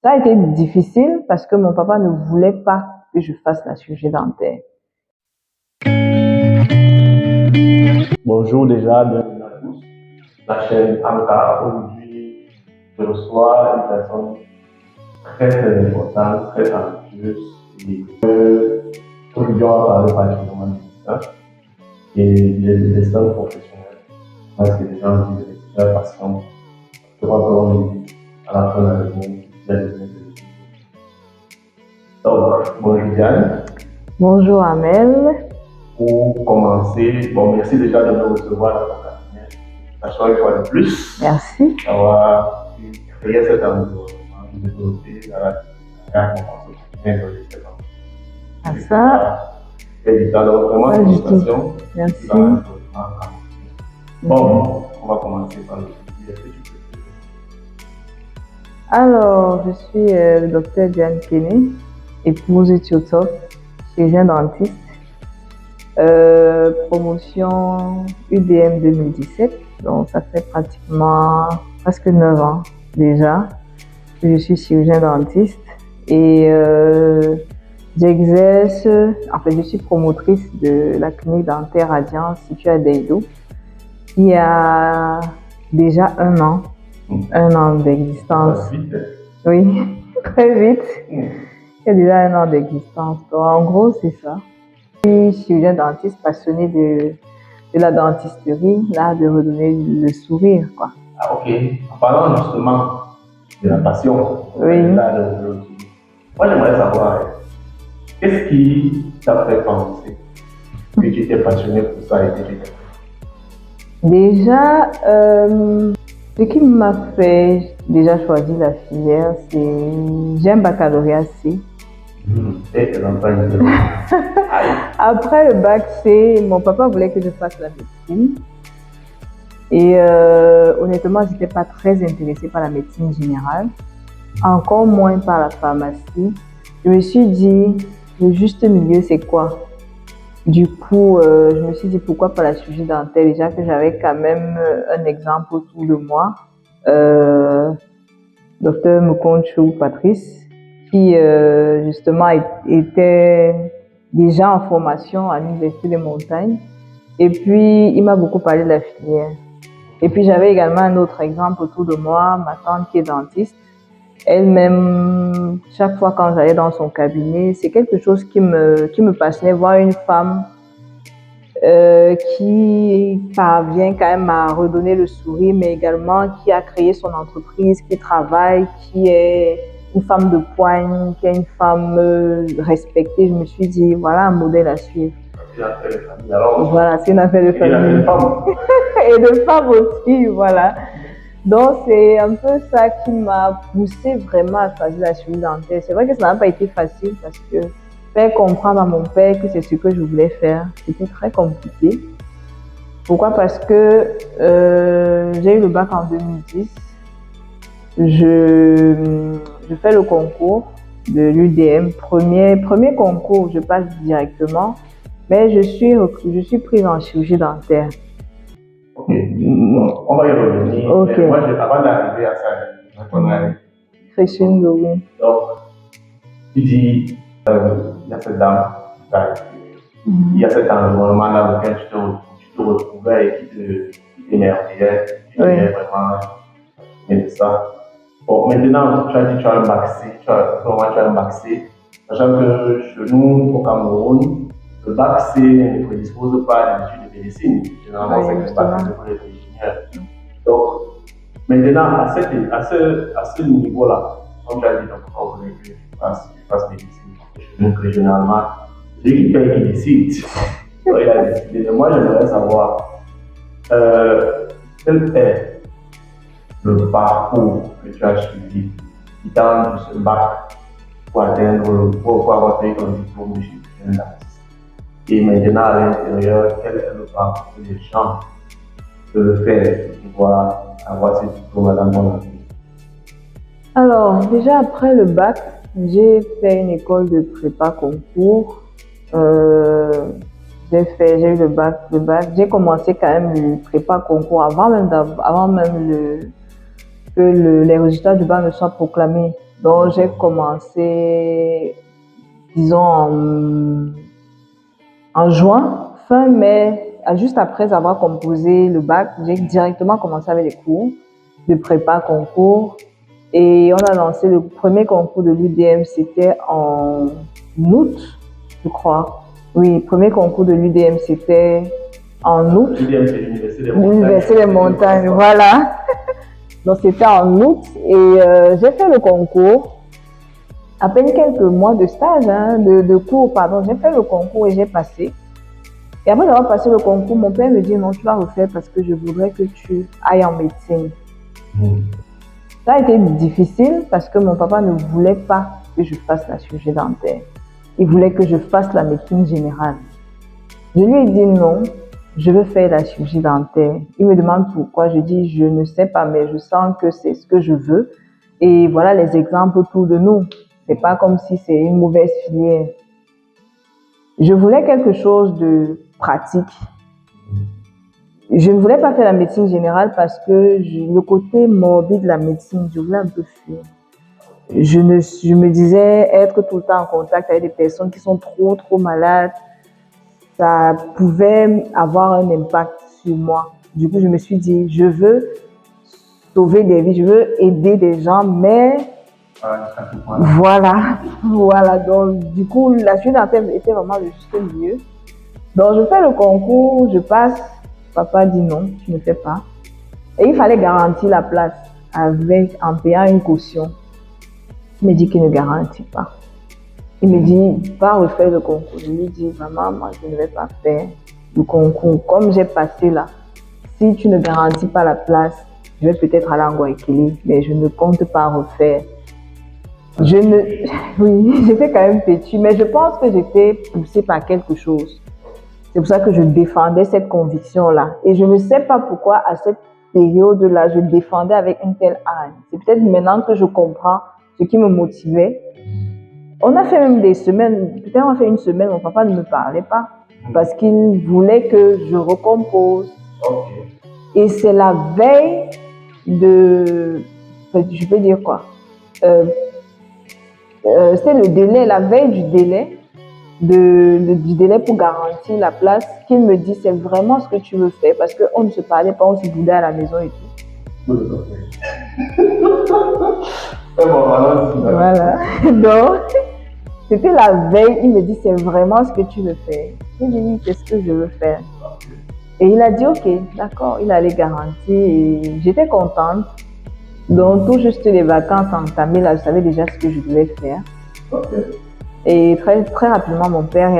Ça a été difficile parce que mon papa ne voulait pas que je fasse la chirurgie dentaire. Bonjour déjà, bienvenue à tous. La chaîne Anka, aujourd'hui, je reçois une personne très importante, très talentueuse. Et aujourd'hui, on va parler particulièrement du destin et du destin professionnel. Parce que les gens disent que leur passion, je crois que l'on dit à la fin de la journée, il y a des individus. Donc, bonjour Diane. Bonjour Amel. Pour commencer, bon, merci déjà de nous recevoir dans ton cabinet. Sachant une fois de plus. Merci. D'avoir créé cet environnement, de développer la confiance. À ça. Et du temps, donc vraiment, félicitations. Merci. Bon, on va commencer par le sujet. Alors, je suis le docteur Diane Kenny, épouse Thiotop, chirurgien dentiste. Promotion UDM 2017, donc ça fait pratiquement presque 9 ans déjà que je suis chirurgien dentiste et j'exerce, je suis promotrice de la clinique dentaire Radiance située à Deidou, qui a déjà un an d'existence. Oui, très vite. Il y a déjà un an d'existence. Donc, en gros, c'est ça. Je suis chirurgien dentiste passionné de la dentisterie, là, de redonner le sourire, quoi. Ah, ok. En parlant justement de la passion, oui. Moi, j'aimerais savoir, qu'est-ce qui t'a fait penser que tu étais passionné pour ça et que tu étais... Déjà, ce qui m'a fait déjà choisir la filière, c'est j'ai un baccalauréat C. Après le bac C, mon papa voulait que je fasse la médecine. Et honnêtement, je n'étais pas très intéressée par la médecine générale, encore moins par la pharmacie. Je me suis dit, le juste milieu, c'est quoi? Du coup, je me suis dit, pourquoi pas la chirurgie dentaire? Déjà que j'avais quand même un exemple autour de moi, Dr Mukonchou Patrice, qui justement était déjà en formation à l'Université des Montagnes. Et puis, il m'a beaucoup parlé de la filière. Et puis, j'avais également un autre exemple autour de moi, ma tante qui est dentiste. Elle-même, chaque fois quand j'allais dans son cabinet, c'est quelque chose qui me passionnait, voir une femme qui parvient quand même à redonner le sourire, mais également qui a créé son entreprise, qui travaille, qui est une femme de poigne, qui est une femme respectée. Je me suis dit, voilà un modèle à suivre. C'est une affaire de famille, alors. Voilà, c'est une affaire de famille. Et de femmes aussi, voilà. Donc, c'est un peu ça qui m'a poussée vraiment à choisir la chirurgie dentaire. C'est vrai que ça n'a pas été facile parce que faire comprendre à mon père que c'est ce que je voulais faire, c'était très compliqué. Pourquoi? Parce que j'ai eu le bac en 2010. Je fais le concours de l'UDM, premier concours, je passe directement, mais je suis prise en chirurgie dentaire. Ok, on va y revenir. Okay. Moi, avant d'arriver à ça, Crescendo, oui. Donc, tu dis, il y a cette dame, il y a cet environnement dans lequel tu te retrouvais et qui t'émerveillait, qui t'aimait vraiment aimer ça. Bon, maintenant, tu as dit que tu as un bac C, tu as un bac C, sachant que chez nous, au Cameroun, le bac C ne prédispose pas à l'étude de médecine. Généralement, c'est que le bac C pour les ingénieurs. Donc, maintenant, à ce niveau-là, comme tu as dit, donc, on voulait que tu fasses médecine. Chez nous, que généralement, c'est lui qui paye qui décide. Donc, il a décidé. Et moi, j'aimerais savoir quel est le parcours que tu as suivi qui tend de ce bac pour avoir payé ton diplôme de chirurgien dentiste. Et maintenant, à l'intérieur, quel est le parcours que les gens peuvent faire pour pouvoir avoir ce diplôme dans ton vie? Alors, déjà après le bac, j'ai fait une école de prépa concours. J'ai eu le bac. J'ai commencé quand même le prépa concours avant même que que les résultats du bac ne soient proclamés. Donc, j'ai commencé, disons, en juin, fin mai, juste après avoir composé le bac, j'ai directement commencé avec les cours de prépa concours. Et on a lancé le premier concours de l'UDM, c'était en août, je crois. Oui, le premier concours de l'UDM, c'était en août. L'UDM, c'est l'Université des Montagnes. L'Université des Montagnes, voilà. Donc, c'était en août et j'ai fait le concours. À peine quelques mois de stage, de cours, pardon. J'ai fait le concours et j'ai passé. Et après avoir passé le concours, mon père me dit non, tu vas refaire parce que je voudrais que tu ailles en médecine. Ça a été difficile parce que mon papa ne voulait pas que je fasse la chirurgie dentaire. Il voulait que je fasse la médecine générale. Je lui ai dit non, je veux faire la chirurgie dentaire. Il me demande pourquoi. Je dis je ne sais pas, mais je sens que c'est ce que je veux. Et voilà les exemples autour de nous. C'est pas comme si c'est une mauvaise filière. Je voulais quelque chose de pratique. Je ne voulais pas faire la médecine générale parce que le côté morbide de la médecine, je voulais un peu fuir. Je me disais être tout le temps en contact avec des personnes qui sont trop malades. Ça pouvait avoir un impact sur moi. Du coup, je me suis dit, je veux sauver des vies, je veux aider des gens, mais voilà. Donc, du coup, la chirurgie dentaire était vraiment le juste milieu. Donc, je fais le concours, je passe. Papa dit non, tu ne fais pas. Et il fallait garantir la place en payant une caution. Il me dit qu'il ne garantit pas. Il me dit, va refaire le concours. Je lui dis, maman, moi, je ne vais pas faire le concours. Comme j'ai passé là, si tu ne garantis pas la place, je vais peut-être aller en Guayaquil, mais je ne compte pas refaire. Oui, j'étais quand même têtue, mais je pense que j'étais poussée par quelque chose. C'est pour ça que je défendais cette conviction-là. Et je ne sais pas pourquoi, à cette période-là, je défendais avec une telle âme. C'est peut-être maintenant que je comprends ce qui me motivait. On a fait même des semaines, peut-être on a fait une semaine, mon papa ne me parlait pas parce qu'il voulait que je recompose. Et c'est la veille je peux dire quoi? C'est le délai, la veille du délai. Du délai pour garantir la place, qu'il me dit c'est vraiment ce que tu veux faire parce qu'on ne se parlait pas, on se boudait à la maison et tout. Voilà. Donc, c'était la veille, il me dit c'est vraiment ce que tu veux faire. Je lui ai dit qu'est-ce que je veux faire. Et il a dit ok, d'accord, il allait garantir et j'étais contente. Donc, tout juste les vacances entamées, là, je savais déjà ce que je devais faire. Et très rapidement, mon père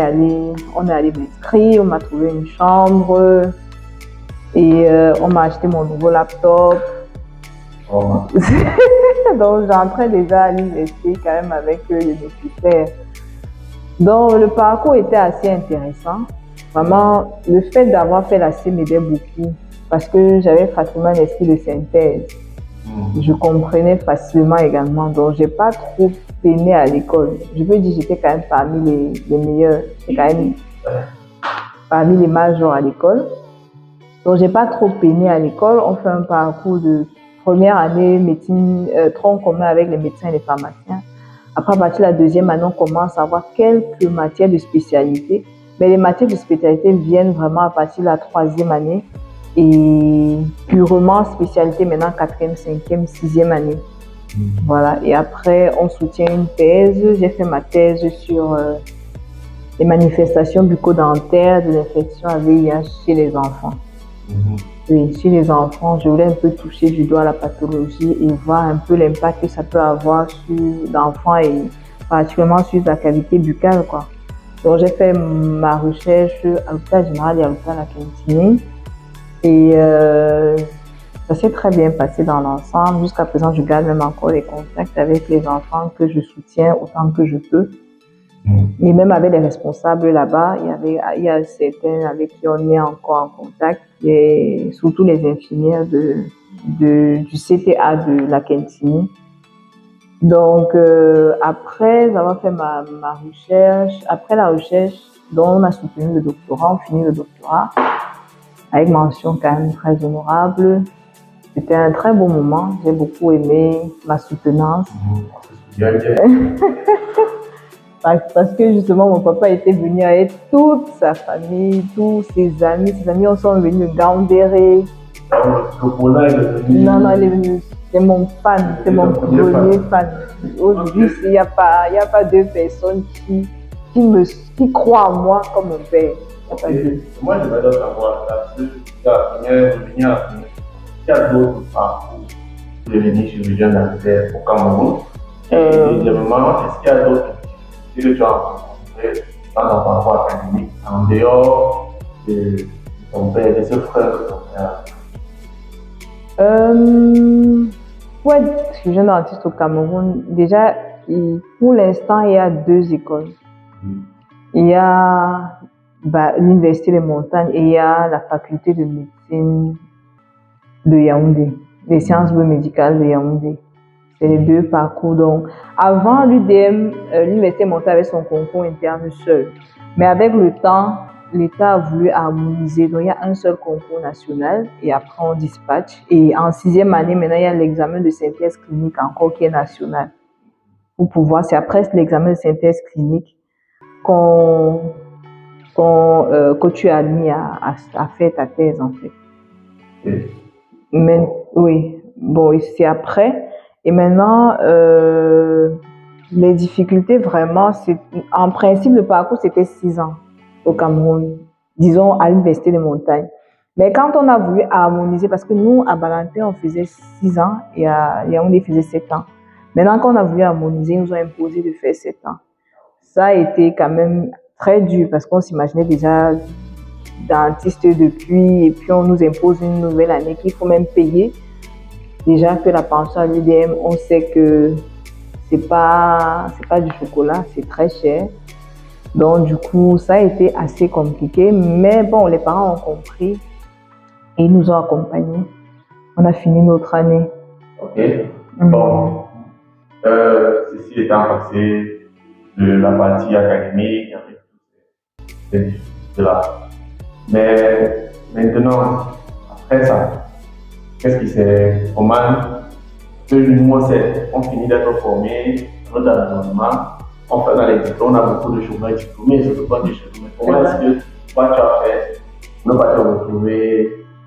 on est allé m'inscrire, on m'a trouvé une chambre et on m'a acheté mon nouveau laptop. Donc, j'entrais déjà à l'université quand même avec le nécessaire. Donc, le parcours était assez intéressant. Vraiment, le fait d'avoir fait la C m'aidait beaucoup parce que j'avais facilement un esprit de synthèse. Je comprenais facilement également, donc j'ai pas trop peiné à l'école. Je peux dire que j'étais quand même parmi les meilleurs, j'étais quand même parmi les majors à l'école. Donc j'ai pas trop peiné à l'école. On fait un parcours de première année médecine, tronc commun avec les médecins et les pharmaciens. Après, à partir de la deuxième année, on commence à avoir quelques matières de spécialité. Mais les matières de spécialité viennent vraiment à partir de la troisième année. Et purement spécialité maintenant 4e, 5e, 6e année. Voilà. Et après, on soutient une thèse. J'ai fait ma thèse sur les manifestations bucco-dentaires de l'infection à VIH chez les enfants. Oui, chez les enfants, je voulais un peu toucher du doigt la pathologie et voir un peu l'impact que ça peut avoir sur l'enfant et particulièrement sur la cavité buccale, quoi. Donc, j'ai fait ma recherche à l'hôpital général et à l'hôpital Lac-Quintini. Et ça s'est très bien passé dans l'ensemble. Jusqu'à présent, je garde même encore des contacts avec les enfants que je soutiens autant que je peux. Et même avec les responsables là-bas, il y a certains avec qui on est encore en contact, et surtout les infirmières du CTA de Lac-Quintini. Donc, après avoir fait ma recherche, après la recherche, donc on a soutenu le doctorat, on finit le doctorat avec mention quand même très honorable. C'était un très beau moment. J'ai beaucoup aimé ma soutenance. Parce que justement, mon papa était venu avec toute sa famille, tous ses amis. Ses amis sont venus me gambérer. Non, il est venu. C'est mon fan, c'est mon premier fan. Aujourd'hui, il n'y a pas deux personnes qui croient en moi comme mon père. Moi, je vais savoir, il y a d'autres parcours pour devenir chirurgien dentaire au Cameroun. Et deuxièmement, est-ce qu'il y a d'autres difficultés que tu as rencontrées dans ton parcours académique en dehors de ton père, de ce frère que ton père a? Pour être chirurgien dentiste au Cameroun, déjà, pour l'instant, il y a 2 écoles. Il y a l'Université des Montagnes et il y a la faculté de médecine de Yaoundé, les sciences biomédicales de Yaoundé. C'est les 2 parcours. Donc, avant l'UDM, l'Université des Montagnes avait son concours interne seul. Mais avec le temps, l'État a voulu harmoniser. Donc, il y a un seul concours national et après on dispatche. Et en 6e année, maintenant, il y a l'examen de synthèse clinique encore qui est national. Pour pouvoir, c'est après l'examen de synthèse clinique que tu es admis à faire ta thèse, en fait. Mais, oui, bon, c'est après. Et maintenant, les difficultés, vraiment, en principe, le parcours, c'était 6 ans au Cameroun, disons à l'Université des Montagnes. Mais quand on a voulu harmoniser, parce que nous, à Balantin, on faisait 6 ans et à Yaoundé, faisait 7 ans. Maintenant, quand on a voulu harmoniser, ils nous ont imposé de faire 7 ans. Ça a été quand même très dur parce qu'on s'imaginait déjà dentiste depuis et puis on nous impose une nouvelle année qu'il faut même payer. Déjà que la pension à l'UDM, on sait que c'est pas du chocolat, c'est très cher. Donc du coup, ça a été assez compliqué. Mais bon, les parents ont compris et ils nous ont accompagnés. On a fini notre année. Ok. Bon, ceci étant passé de la partie académique, avec toutes ces difficultés-là. Mais maintenant, après ça, qu'est-ce qui s'est comment on finit d'être formé dans notre environnement, on fait dans les diplômes, on a beaucoup de chômeurs diplômés, c'est pas des chômeurs. Comment est-ce que toi tu as fait pour ne pas te retrouver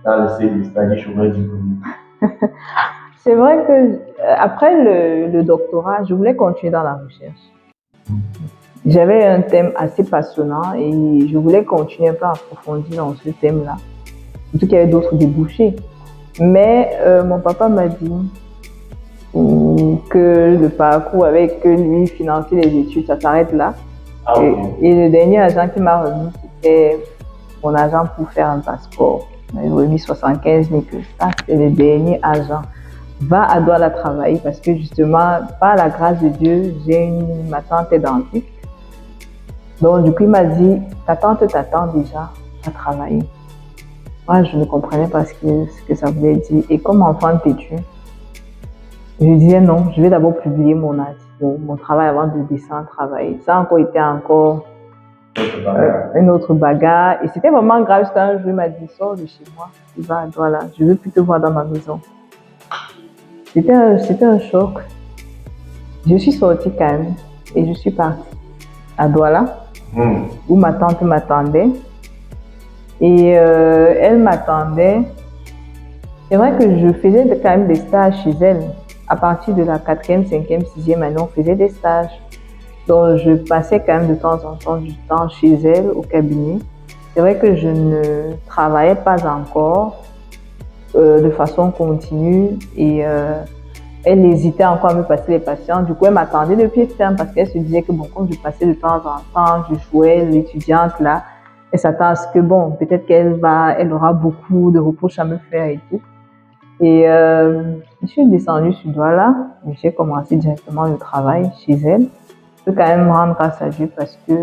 dans le c'est-à-dire chômeur diplômé? C'est vrai que après le doctorat, je voulais continuer dans la recherche. J'avais un thème assez passionnant et je voulais continuer un peu à approfondir dans ce thème-là. Surtout qu'il y avait d'autres débouchés. Mais mon papa m'a dit que le parcours avec lui financer les études, ça s'arrête là. Ah, okay. Et le dernier agent qui m'a remis, c'était mon agent pour faire un passeport. Il m'a remis 75 000 que ça, c'est le dernier agent. Va à Douala travailler parce que justement, par la grâce de Dieu, ma tante est dentiste. Donc, du coup, il m'a dit, ta tante t'attend déjà à travailler. Moi, je ne comprenais pas ce que ça voulait dire. Et comme enfant têtu, je disais non, je vais d'abord publier mon travail avant de descendre travailler. Ça a encore été une autre bagarre. Et c'était vraiment grave parce qu'un jour, il m'a dit, sors de chez moi, il va à Douala, je ne veux plus te voir dans ma maison. C'était un choc. Je suis sortie quand même et je suis partie à Douala, où ma tante m'attendait. Et elle m'attendait. C'est vrai que je faisais quand même des stages chez elle. À partir de la 4e, 5e, 6e année, on faisait des stages. Donc, je passais quand même de temps en temps du temps chez elle, au cabinet. C'est vrai que je ne travaillais pas encore de façon continue et elle hésitait encore à me passer les patients. Du coup, elle m'attendait de pied ferme parce qu'elle se disait que bon, comme je passais de temps en temps, je jouais l'étudiante là, elle s'attend à ce que bon, peut-être elle aura beaucoup de reproches à me faire et tout. Et je suis descendue sur Douala, j'ai commencé directement le travail chez elle. Je peux quand même rendre grâce à Dieu parce que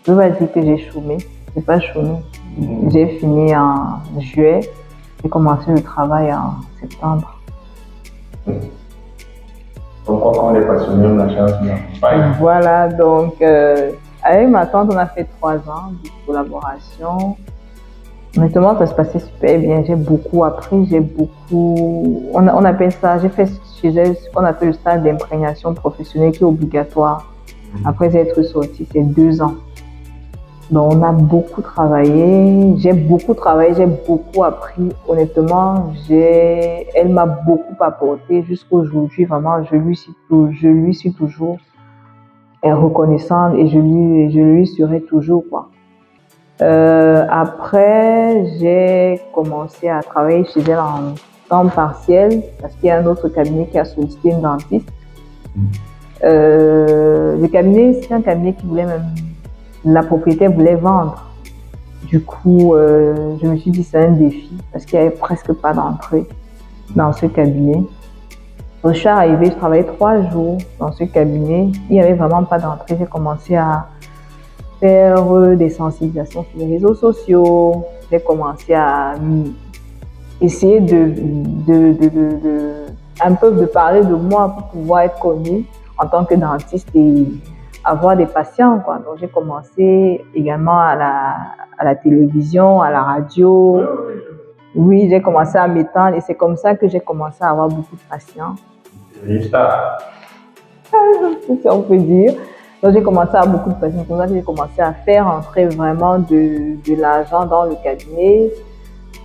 je ne veux pas dire que j'ai chômé, je n'ai pas chômé. J'ai fini en juillet, j'ai commencé le travail en septembre. Donc, quand on est passionné, on a la chance de Voilà, donc avec ma tante, on a fait 3 ans de collaboration. Honnêtement, ça se passait super bien. J'ai beaucoup appris, on appelle ça, j'ai fait chez elle ce qu'on appelle le stade d'imprégnation professionnelle qui est obligatoire. Après être sorti, c'est 2 ans. Donc, on a beaucoup travaillé. J'ai beaucoup travaillé, j'ai beaucoup appris. Honnêtement, elle m'a beaucoup apporté jusqu'aujourd'hui. Vraiment, je lui suis toujours reconnaissante et je lui serai toujours, quoi. Après, j'ai commencé à travailler chez elle en temps partiel parce qu'il y a un autre cabinet qui a sollicité une dentiste. Le cabinet, c'est un cabinet qui voulait même, la propriétaire voulait vendre. Du coup, je me suis dit c'est un défi parce qu'il n'y avait presque pas d'entrée dans ce cabinet. Donc, je suis arrivée, je travaillais 3 jours dans ce cabinet. Il n'y avait vraiment pas d'entrée. J'ai commencé à faire des sensibilisations sur les réseaux sociaux. J'ai commencé à essayer un peu de parler de moi pour pouvoir être connue en tant que dentiste et avoir des patients, quoi. Donc, j'ai commencé également à la télévision, à la radio. Oui, j'ai commencé à m'étendre et c'est comme ça que j'ai commencé à avoir beaucoup de patients. C'est ça. Si on peut dire. Donc, j'ai commencé à avoir beaucoup de patients. Comme ça, j'ai commencé à faire entrer vraiment de l'argent dans le cabinet.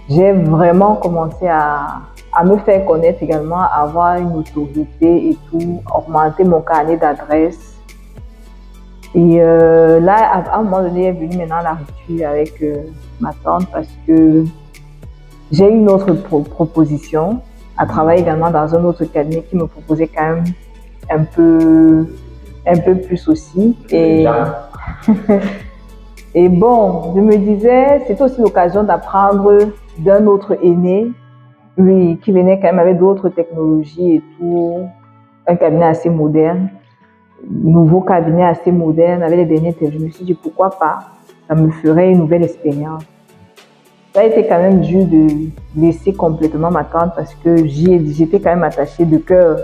J'ai vraiment commencé à me faire connaître également, à avoir une autorité et tout, augmenter mon carnet d'adresses. Et là, à un moment donné, est venue maintenant la rupture avec ma tante parce que j'ai une autre proposition à travailler également dans un autre cabinet qui me proposait quand même un peu plus aussi. Et bon, je me disais, c'était aussi l'occasion d'apprendre d'un autre aîné, lui, qui venait quand même avec d'autres technologies et tout, un cabinet assez moderne, nouveau cabinet assez moderne, avec les derniers technologies. Je me suis dit, pourquoi pas, ça me ferait une nouvelle expérience. Ça a été quand même dur de laisser complètement ma tante parce que j'étais quand même attachée de cœur.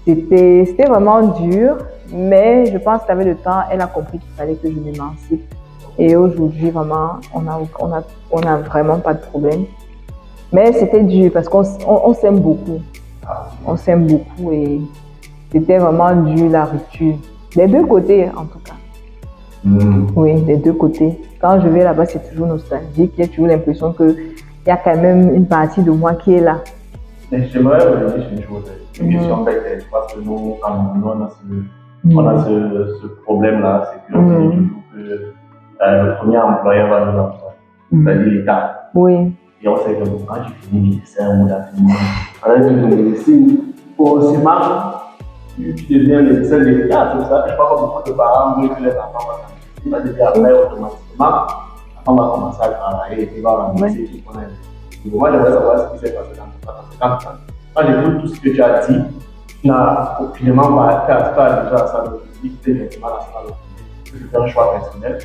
C'était vraiment dur, mais je pense qu'avec le temps, elle a compris qu'il fallait que je m'émancipe. Et aujourd'hui, vraiment, on a vraiment pas de problème. Mais c'était dur parce qu'on s'aime beaucoup. On s'aime beaucoup et c'était vraiment dur la rupture. Des 2 côtés, en tout cas. Oui, des 2 côtés. Quand je vais là-bas, c'est toujours nostalgique. J'ai toujours l'impression qu'il y a quand même une partie de moi qui est là. J'aimerais revenir sur une chose. En fait, parce que nous, on a ce problème-là, c'est qu'on se dit toujours que le premier employeur va nous employer, c'est-à-dire l'État. Oui. Et on sait que quand tu finis, c'est un mot d'avenir. Alors, tu me dis, c'est marrant, tu deviens médecin de l'État, c'est ça. Je ne sais pas comment beaucoup de parents veulent que les enfants vont s'en sortir. C'est-à-dire qu'après, automatiquement, l'enfant va commencer à travailler et puis va rembourser ce qu'on a. Moi, j'aimerais savoir ce qui s'est passé dans ton temps. Quand j'écoute tout ce que tu as dit, tu n'as aucunement pas déjà à ça, tu es directement dans ça, tu fais un choix personnel,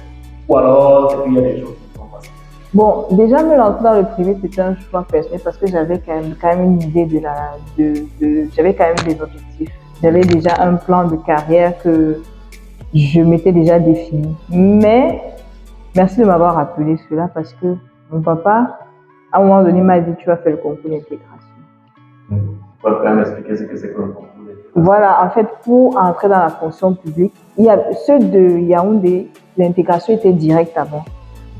ou alors c'est qu'il y a des choses qui sont passées. Bon, déjà me lancer dans le privé, c'était un choix personnel parce que j'avais quand même une idée j'avais quand même des objectifs. J'avais déjà un plan de carrière que je m'étais déjà défini. Mais merci de m'avoir rappelé cela parce que mon papa, à un moment donné, m'a dit tu vas faire le concours d'intégration. Tu peux quand même expliquer ce que c'est que le concours d'intégration. Voilà, en fait, pour entrer dans la fonction publique, ceux de Yaoundé, l'intégration était directe avant.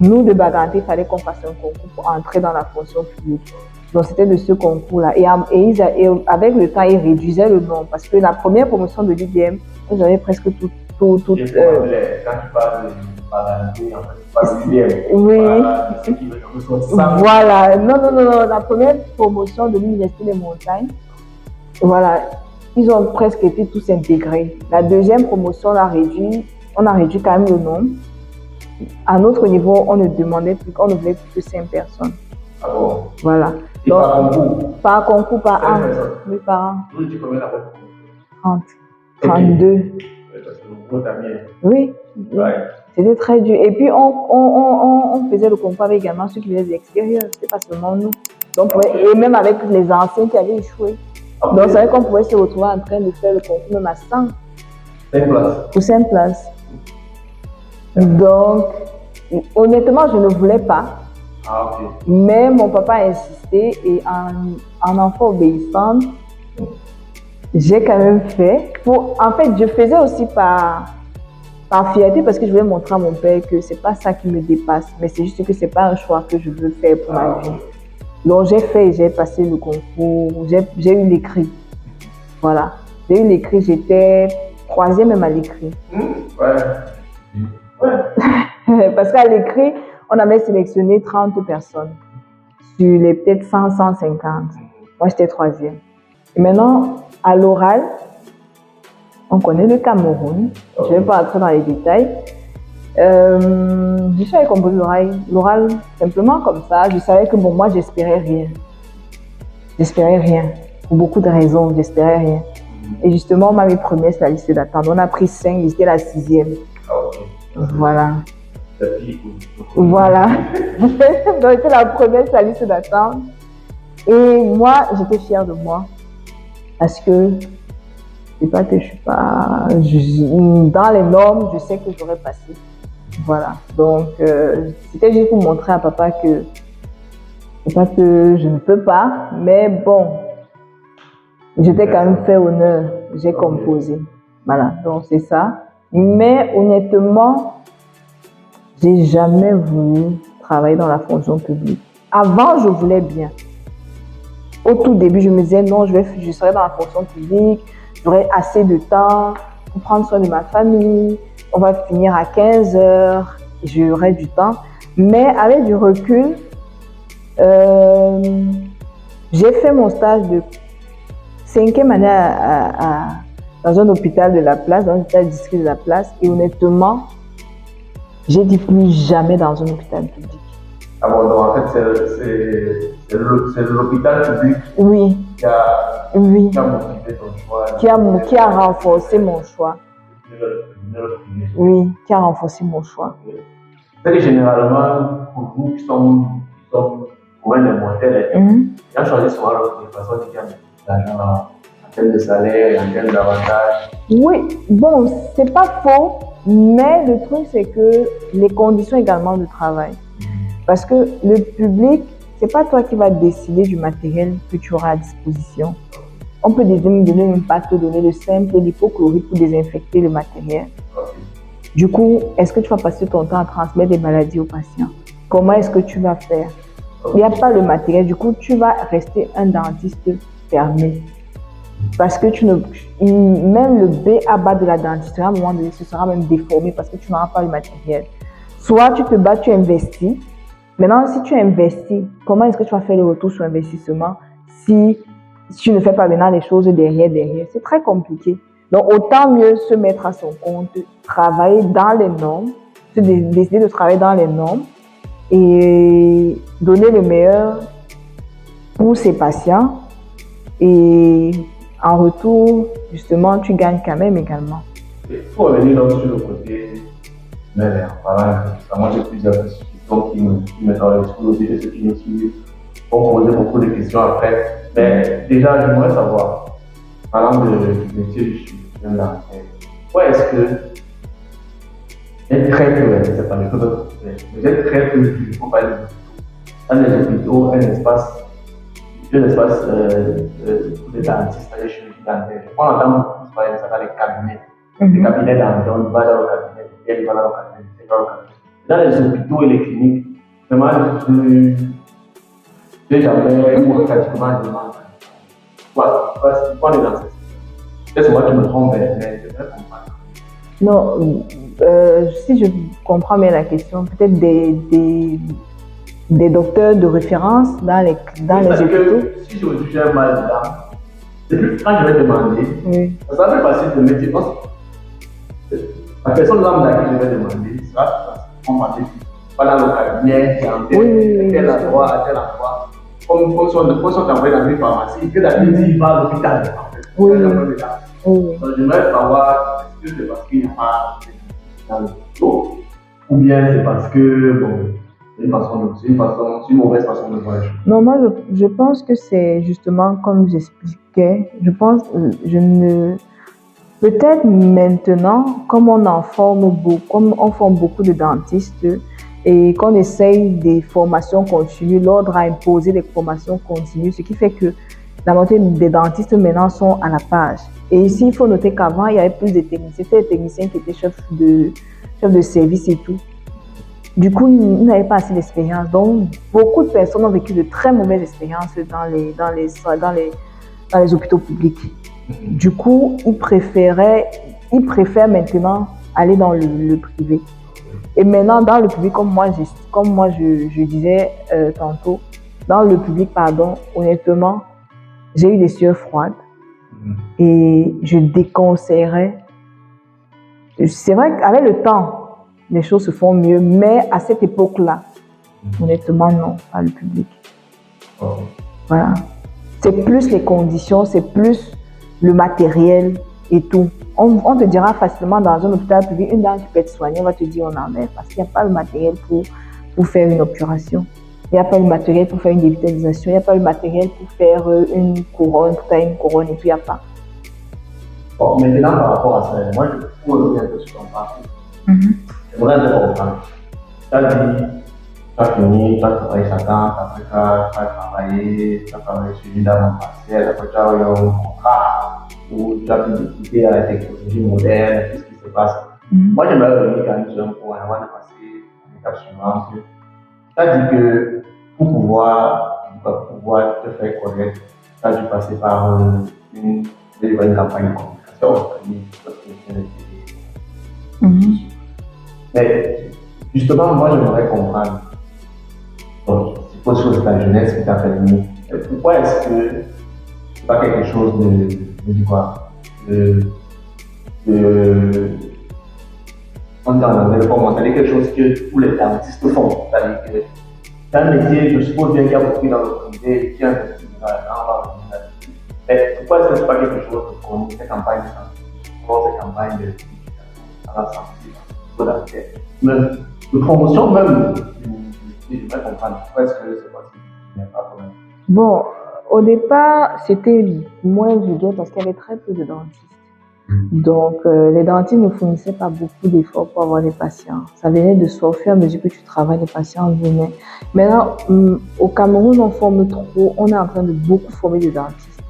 Nous, de Baganté, il fallait qu'on fasse un concours pour entrer dans la fonction publique. Donc, c'était de ce concours-là. Et avec le temps, ils réduisaient le nombre parce que la première promotion de l'IDM, j'avais presque tout. Quand tu parles de Baganté, en fait, tu parles de l'IDM. Oui. Voilà. Non. La première promotion de l'Université des Montagnes, voilà, ils ont presque été tous intégrés. La deuxième promotion, on a réduit quand même le nombre. À notre niveau, on ne voulait plus que 5 personnes. Ah bon? Voilà. Et donc, par concours? Par concours, par an. Oui, par an. Vous étiez combien d'abord? 30. 32. Parce que vous avez oui. Ouais. C'était très dur. Et puis, on faisait le concours avec également ceux qui venaient de l'extérieur. C'était pas seulement nous. Donc, et même avec les anciens qui avaient échoué. Donc, c'est vrai qu'on pouvait se retrouver en train de faire le concours même à 100. 5 places. Pour 5 places. Donc, honnêtement, je ne voulais pas. Ah, ok. Mais mon papa a insisté et en enfant obéissante, j'ai quand même fait. En fait, je faisais aussi par fierté parce que je voulais montrer à mon père que c'est pas ça qui me dépasse, mais c'est juste que c'est pas un choix que je veux faire pour ma vie. Donc j'ai fait et j'ai passé le concours, j'ai eu l'écrit. Voilà. J'ai eu l'écrit, j'étais 3e même à l'écrit. Ouais. Parce qu'à l'écrit, on avait sélectionné 30 personnes sur les peut-être 100, 150. Moi, j'étais 3e. Et maintenant, à l'oral, on connaît le Cameroun. Je ne vais pas entrer dans les détails. Je savais composer l'oral simplement comme ça. Je savais que bon, moi, j'espérais rien. J'espérais rien. Pour beaucoup de raisons, j'espérais rien. Et justement, on m'a mis première sur la liste d'attente. On a pris 5, j'étais la 6e. Voilà. Voilà. Donc, j'étais la première sur la liste d'attente. Et moi, j'étais fière de moi. Parce que c'est pas que je suis pas dans les normes, je sais que j'aurais passé. Voilà. Donc, c'était juste pour montrer à papa que c'est pas que je ne peux pas, mais bon, j'étais quand même fait honneur. J'ai composé. Voilà. Donc, c'est ça. Mais honnêtement, j'ai jamais voulu travailler dans la fonction publique. Avant, je voulais bien. Au tout début, je me disais non, je serai dans la fonction publique, j'aurai assez de temps pour prendre soin de ma famille, on va finir à 15 heures, j'aurai du temps. Mais avec du recul, j'ai fait mon stage de 5e année dans un hôpital de la place, dans un hôpital district de la place, et honnêtement, j'ai dit plus jamais dans un hôpital public. Ah bon, donc en fait, c'est l'hôpital public oui. qui a motivé ton choix. Qui a renforcé mon choix. Oui, qui a renforcé mon choix. C'est que généralement, pour nous qui sommes moins des mortels, on choisit souvent les personnes qui gagnent de l'argent en termes de salaire, en termes d'avantages. Oui, bon, c'est pas faux, mais le truc, c'est que les conditions également de travail. Parce que le public, c'est pas toi qui vas décider du matériel que tu auras à disposition. On peut donner une pâte, te donner le simple l'hypochlorite pour désinfecter le matériel. Du coup, est-ce que tu vas passer ton temps à transmettre des maladies aux patients? Comment est-ce que tu vas faire? Il n'y a pas le matériel, du coup, tu vas rester un dentiste fermé. Parce que même le B à bas de la dentisterie, à un moment donné, ce sera même déformé parce que tu n'auras pas le matériel. Soit tu te bats, tu investis. Maintenant, si tu investis, comment est-ce que tu vas faire le retour sur investissement si tu ne fais pas maintenant les choses derrière? C'est très compliqué. Donc, autant mieux se mettre à son compte, travailler dans les normes, décider de travailler dans les normes et donner le meilleur pour ses patients. Et en retour, justement, tu gagnes quand même également. Il faut revenir donc sur le côté mère, moi j'ai plusieurs questions qui me sont explosées et ceux qui me suivent vont poser beaucoup de questions après. Mais déjà, j'aimerais savoir, parlant du métier du chirurgien, pourquoi est-ce que j'ai très peu, je ne sais pas, mais j'ai très peu vu, il faut parler dans les hôpitaux, un espace pour les dentistes, les chirurgiens dentaires. Je prends l'entendre beaucoup parler de ça dans les cabinets. Les cabinets dentaires, on va dans le cabinet, il va dans le cabinet, il va dans le cabinet. Dans les hôpitaux et les cliniques, vraiment, j'ai jamais eu pratiquement de demande. Voilà, pourquoi les dentistes? Peut-être c'est moi qui me trompe, mais je ne comprends pas. Non, si je comprends bien la question, peut-être des docteurs de référence dans les hôpitaux. Si j'ai un mal dedans, c'est plus quand je vais demander, ça sera plus facile de me dire, la personne lambda que je vais demander, ça va pas dans le cabinet, à tel endroit, comme si on t'envoyait dans une pharmacie, que d'habitude il va à l'hôpital. Donc j'aimerais savoir, est-ce que c'est parce qu'il n'y a pas dans le hôpital, ou bien c'est parce que, bon, c'est une mauvaise façon de voir les choses. Non, moi je pense que c'est justement comme j'expliquais, peut-être maintenant, comme on forme beaucoup de dentistes, et qu'on essaye des formations continues. L'ordre a imposé des formations continues, ce qui fait que la moitié des dentistes maintenant sont à la page. Et ici, il faut noter qu'avant, il y avait plus de techniciens. C'était des techniciens qui étaient chefs de service et tout. Du coup, ils n'avaient pas assez d'expérience. Donc, beaucoup de personnes ont vécu de très mauvaises expériences dans les hôpitaux publics. Du coup, ils préfèrent maintenant aller dans le privé. Et maintenant, dans le public, comme moi je disais tantôt, dans le public, honnêtement, j'ai eu des sueurs froides et je déconseillerais. C'est vrai qu'avec le temps, les choses se font mieux, mais à cette époque-là, honnêtement, non, pas le public. Voilà. C'est plus les conditions, c'est plus le matériel et tout. On te dira facilement dans un hôpital public, une dent qui peut être soignée, on va te dire on en est parce qu'il n'y a pas le matériel pour faire une obturation. Il n'y a pas le matériel pour faire une dévitalisation, il n'y a pas le matériel pour faire une couronne, pour faire une couronne et tout, il n'y a pas. Bon, maintenant, par rapport à ça, moi, je peux revenir un peu sur ton parcours. J'aimerais un peu comprendre. Tu as dit, tu as fini, tu as travaillé sa dent, après tu as travaillé sur une dame partielle, après tu as eu un contrat où tu as pu discuter à la technologie moderne, tout ce qui se passe. Moi, j'aimerais revenir quand même sur un point avant de passer à l'étape suivante. Tu as dit que pour pouvoir te faire connaître, tu as dû passer par une campagne de communication. Mais justement, moi, j'aimerais comprendre. Donc, je suppose que c'est ta jeunesse qui t'a permis. Pourquoi est-ce que c'est pas quelque chose on dit en anglais, c'est quelque chose que tous les dentistes font. C'est-à-dire que c'est un métier, je suppose bien qu'il y a beaucoup dans le privé, qui est un métier mais pourquoi est-ce que c'est pas quelque chose qu'on ces campagnes ces campagnes de à la santé, de promotion même, je vais comprendre pourquoi est-ce que c'est pas pour même. Bon, au départ, c'était moins vulgaire parce qu'il y avait très peu de dentistes. Donc, les dentistes ne fournissaient pas beaucoup d'efforts pour avoir des patients. Ça venait de soi, au fur et à mesure que tu travailles, les patients venaient. Maintenant, au Cameroun, on forme trop, on est en train de beaucoup former des dentistes.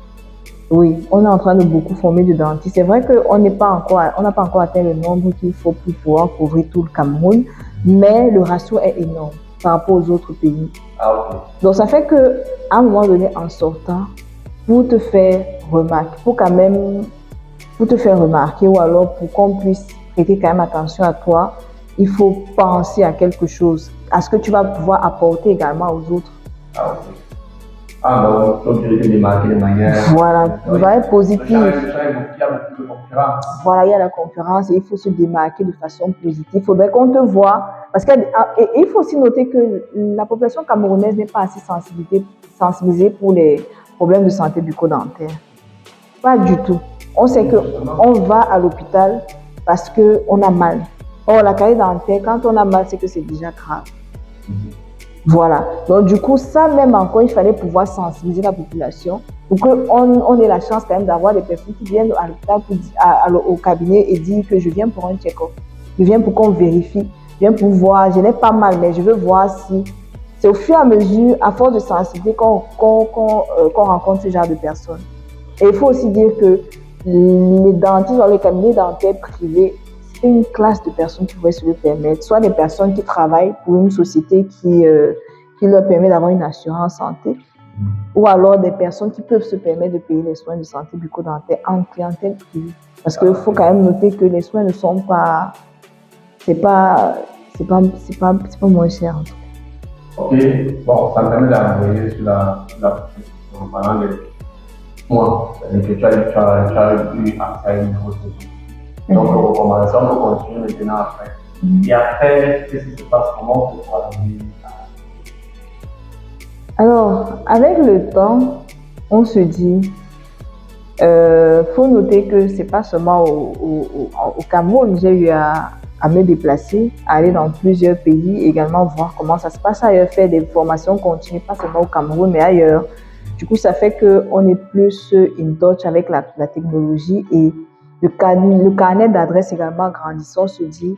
Oui, on est en train de beaucoup former des dentistes. C'est vrai qu'on n'a pas encore atteint le nombre qu'il faut pour pouvoir couvrir tout le Cameroun, mais le ratio est énorme par rapport aux autres pays. Donc, ça fait qu'à un moment donné, en sortant, pour te faire remarquer, ou alors pour qu'on puisse prêter quand même attention à toi, il faut penser à quelque chose, à ce que tu vas pouvoir apporter également aux autres. Donc tu veux démarquer de manière. Voilà, il va être positif. Il y a beaucoup de concurrence. Voilà, il y a la concurrence et il faut se démarquer de façon positive. Il faudrait qu'on te voie. Parce qu'il faut aussi noter que la population camerounaise n'est pas assez sensibilisée pour les problèmes de santé bucco-dentaire. Pas du tout. On sait qu'on va à l'hôpital parce qu'on a mal. Or, la carie dentaire, quand on a mal, c'est que c'est déjà grave. Voilà. Donc, du coup, ça même encore, il fallait pouvoir sensibiliser la population pour qu'on ait la chance quand même d'avoir des personnes qui viennent à l'hôpital, au cabinet et disent que je viens pour un check-up. Je viens pour qu'on vérifie. Je viens pour voir. Je n'ai pas mal, mais je veux voir si... C'est au fur et à mesure, à force de sensibiliser, qu'on rencontre ce genre de personnes. Et il faut aussi dire que les dentistes dans les cabinets dentaires privés, c'est une classe de personnes qui pourraient se le permettre. Soit des personnes qui travaillent pour une société qui leur permet d'avoir une assurance santé, ou alors des personnes qui peuvent se permettre de payer les soins de santé bucco-dentaire en clientèle privée. Parce qu'il faut quand même noter que les soins ne sont pas... C'est pas moins cher en tout cas. Ok, bon, ça me permet d'envoyer sur la en parlant de moi, c'est-à-dire que tu as eu accès à une grosse étude. Donc, on peut continuer maintenant après. Et après, qu'est-ce qui se passe? Comment on peut arriver Alors, avec le temps, on se dit, faut noter que c'est pas seulement au Cameroun, j'ai eu à me déplacer, à aller dans plusieurs pays, également voir comment ça se passe ailleurs, faire des formations continues, pas seulement au Cameroun, mais ailleurs. Du coup, ça fait qu'on est plus in touch avec la technologie et le carnet d'adresses également grandissant, on se dit,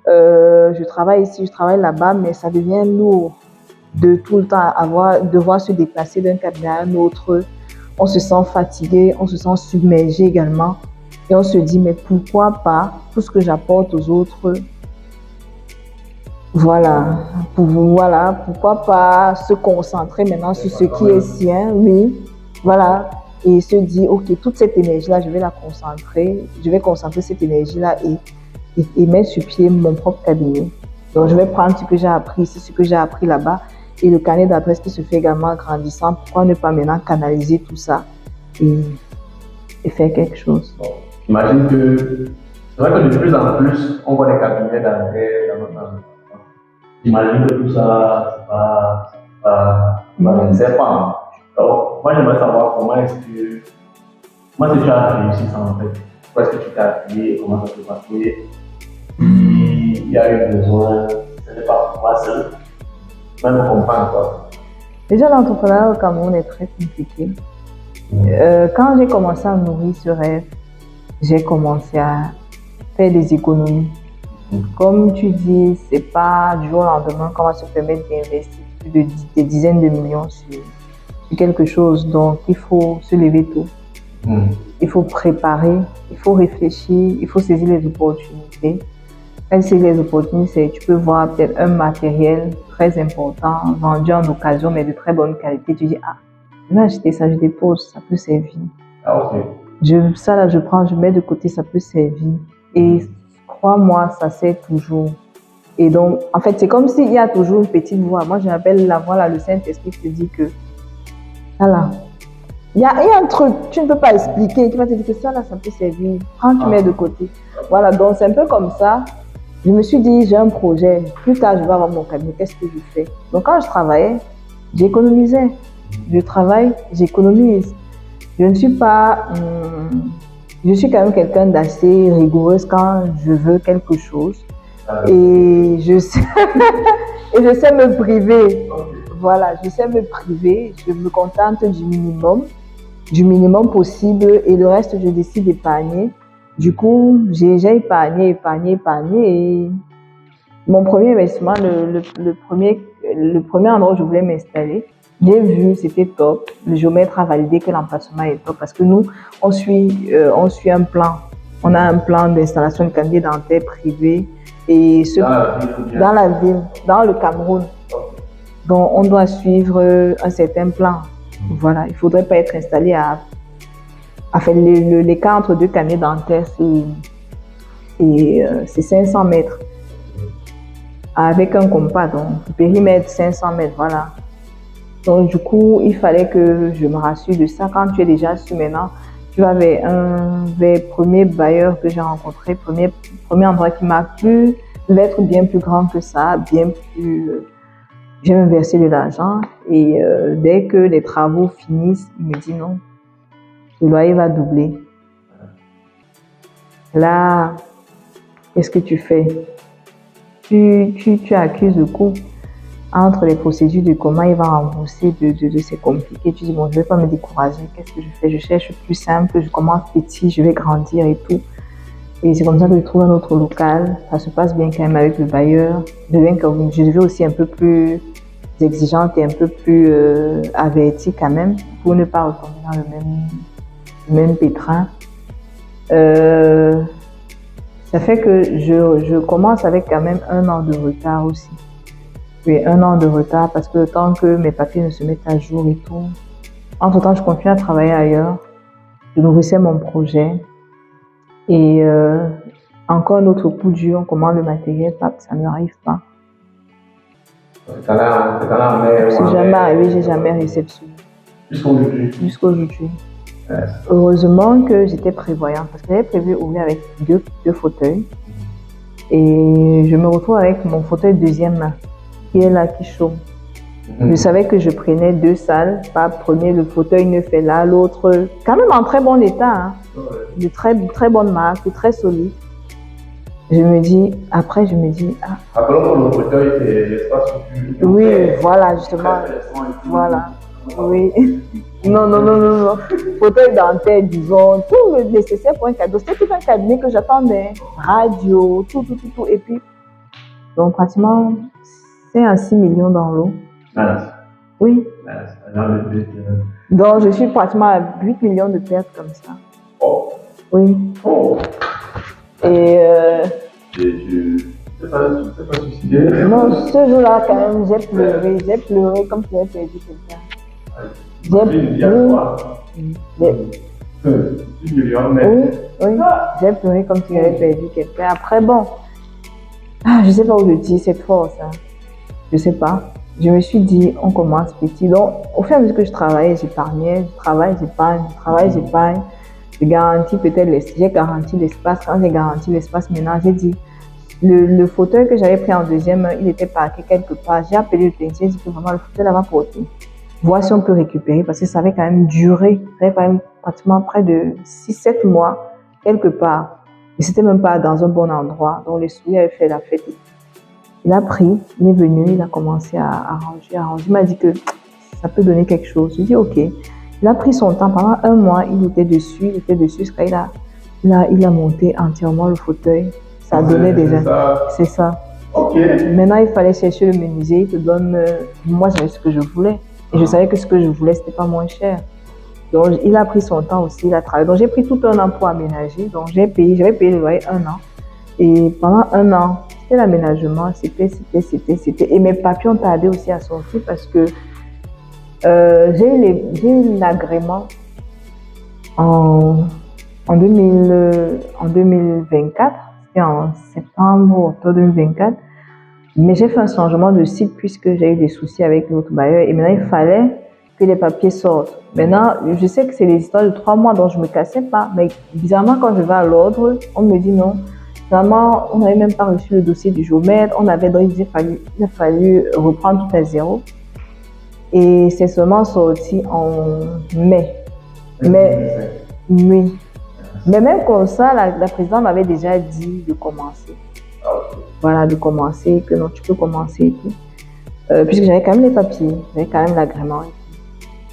Je travaille ici, je travaille là-bas, mais ça devient lourd de tout le temps devoir se déplacer d'un cabinet à un autre. On se sent fatigué, on se sent submergé également. Et on se dit, mais pourquoi pas tout ce que j'apporte aux autres, voilà, pourquoi pas se concentrer maintenant sur ce qui est sien, oui, voilà, et se dire, ok, toute cette énergie-là, je vais la concentrer, je vais concentrer cette énergie-là et mettre sur pied mon propre cabinet. Donc, je vais prendre ce que j'ai appris ici, ce que j'ai appris là-bas, et le carnet d'adresse qui se fait également grandissant, pourquoi ne pas maintenant canaliser tout ça et faire quelque chose. Bon, j'imagine que c'est vrai que de plus en plus, on voit des cabinets dentaires dans notre environnement. J'imagine que tout ça, je ne sais pas. Donc, moi, j'aimerais savoir comment est-ce que tu as réussi ça en fait. Où est-ce que tu t'es appuyé, comment ça s'est passé. Il y a eu besoin, ce n'est pas pour moi seul. Même comprendre quoi. Déjà, l'entrepreneuriat au Cameroun est très compliqué. Quand j'ai commencé à nourrir ce rêve, j'ai commencé à faire des économies. Comme tu dis, c'est pas du jour au lendemain qu'on va se permettre d'investir des dizaines de millions sur quelque chose. Donc, il faut se lever tôt. Il faut préparer, il faut réfléchir, il faut saisir les opportunités. Quand c'est les opportunités, tu peux voir peut-être un matériel très important, vendu en occasion, mais de très bonne qualité. Tu dis, ah, je vais acheter ça, je dépose, ça peut servir. Ah, ok. Ça là, je prends, je mets de côté, ça peut servir. Et crois-moi, ça sert toujours. Et donc, en fait, c'est comme s'il y a toujours une petite voix. Moi, je l'appelle la voix, là, le Saint-Esprit qui te dit que, voilà, il y a un truc, tu ne peux pas expliquer, qui va te dire que ça là, ça peut servir. Prends, tu mets de côté. Voilà, donc c'est un peu comme ça. Je me suis dit, j'ai un projet, plus tard je vais avoir mon cabinet, qu'est-ce que je fais? Donc quand je travaillais, j'économisais. Je travaille, j'économise. Je ne suis pas... je suis quand même quelqu'un d'assez rigoureuse quand je veux quelque chose. Et je sais, et je sais me priver. Voilà, je sais me priver. Je me contente du minimum possible. Et le reste, je décide d'épargner. Du coup, j'ai épargné. Et mon premier investissement, le premier endroit où je voulais m'installer, j'ai vu, c'était top. Le géomètre a validé que l'emplacement est top parce que nous, on suit un plan. On a un plan d'installation de cabinet dentaire privé et dans la ville, dans le Cameroun. Donc, on doit suivre un certain plan. Voilà, il ne faudrait pas être installé à Enfin, l'écart entre deux cabinets dentaires, c'est 500 mètres. Avec un compas, donc périmètre 500 mètres, voilà. Donc, du coup, il fallait que je me rassure de ça. Quand tu es déjà sûr maintenant, tu vas vers le premier bailleur que j'ai rencontré, premier endroit qui m'a plu, devait être bien plus grand que ça, bien plus... J'ai versé de l'argent et dès que les travaux finissent, il me dit non. Le loyer va doubler. Là, qu'est-ce que tu fais? Tu accuses le coup entre les procédures de comment il va rembourser, c'est compliqué. Tu dis, bon, je ne vais pas me décourager. Qu'est-ce que je fais? Je cherche plus simple, je commence petit, je vais grandir et tout. Et c'est comme ça que je trouve un autre local. Ça se passe bien quand même avec le bailleur. Je deviens aussi un peu plus exigeante et un peu plus avertie quand même pour ne pas retomber dans le même pétrin. Ça fait que je commence avec quand même 1 an de retard aussi. Oui, 1 an de retard parce que tant que mes papiers ne se mettent à jour et tout. Entre-temps, je continue à travailler ailleurs. Je nourrissais mon projet. Et encore un autre coup dur, on commande le matériel, ça n'arrive pas. C'est jamais arrivé, j'ai jamais réceptionné. Jusqu'au aujourd'hui. Yes. Heureusement que j'étais prévoyante parce que j'avais prévu ouvrir avec deux fauteuils. Et je me retrouve avec mon fauteuil deuxième main qui est là, qui chauffe. Je savais que je prenais 2 salles, pas premier, le fauteuil neuf est là, l'autre quand même en très bon état, hein, de très bonne marque, très solide. Après je me dis, ah. Rappelons que le fauteuil c'est l'espace où tu... Oui, voilà, justement, voilà, oui. Non. Fauteuil dentaire, disons, tout le nécessaire pour un cadeau. C'était tout un cabinet que j'attendais, radio, tout. Et puis, Donc, pratiquement 5 à 6 millions dans l'eau. Oui. Donc, je suis pratiquement à 8 millions de pertes comme ça. Oh. Oui. Oh. Et c'est pas suicidé. Non, ce jour-là, quand même, j'ai pleuré comme si j'avais perdu quelqu'un. Il y a quoi? 6 millions, mais... Oui, j'ai pleuré comme si j'avais perdu quelqu'un. Après, bon, je sais pas où je dis cette force. Je sais pas. Je me suis dit, on commence petit. Donc, au fur et à mesure que je travaillais, j'épargnais, je travaille, j'épargne. J'ai garanti l'espace. Quand j'ai garanti l'espace, maintenant, j'ai dit, le fauteuil que j'avais pris en deuxième, il était parqué quelque part. J'ai appelé le technicien, j'ai dit que vraiment, le fauteuil là-bas porté. Voir si on peut récupérer, parce que ça avait quand même duré. Ça avait quand même pratiquement près de 6-7 mois, quelque part. Et c'était même pas dans un bon endroit. Donc, les souris avaient fait la fête. Il a pris, il est venu, il a commencé à arranger. Il m'a dit que ça peut donner quelque chose. Je dis ok. Il a pris son temps. Pendant 1 mois, il était dessus. Il a monté entièrement le fauteuil. Ça donnait déjà. C'est ça. Okay. Maintenant, il fallait chercher le menuisier. Il te donne. Moi, j'avais ce que je voulais. Et je savais que ce que je voulais, c'était pas moins cher. Donc, il a pris son temps aussi. Il a travaillé. Donc, j'ai pris tout 1 an pour aménager. Donc, j'avais payé le loyer 1 an. Et pendant 1 an, c'était l'aménagement, c'était. Et mes papiers ont tardé aussi à sortir parce que j'ai eu l'agrément en 2024, c'était en septembre ou octobre 2024. Mais j'ai fait un changement de site puisque j'ai eu des soucis avec l'autre bailleur et maintenant il fallait que les papiers sortent. Maintenant, je sais que c'est des histoires de 3 mois donc je ne me cassais pas, mais bizarrement quand je vais à l'ordre, on me dit non. Finalement, on n'avait même pas reçu le dossier du géomètre, il a fallu reprendre tout à zéro. Et c'est seulement sorti en mai. Mais, oui. Mais même comme ça, la présidente m'avait déjà dit de commencer. Voilà, de commencer, que non, tu peux commencer et tout. Puisque j'avais quand même les papiers, j'avais quand même l'agrément.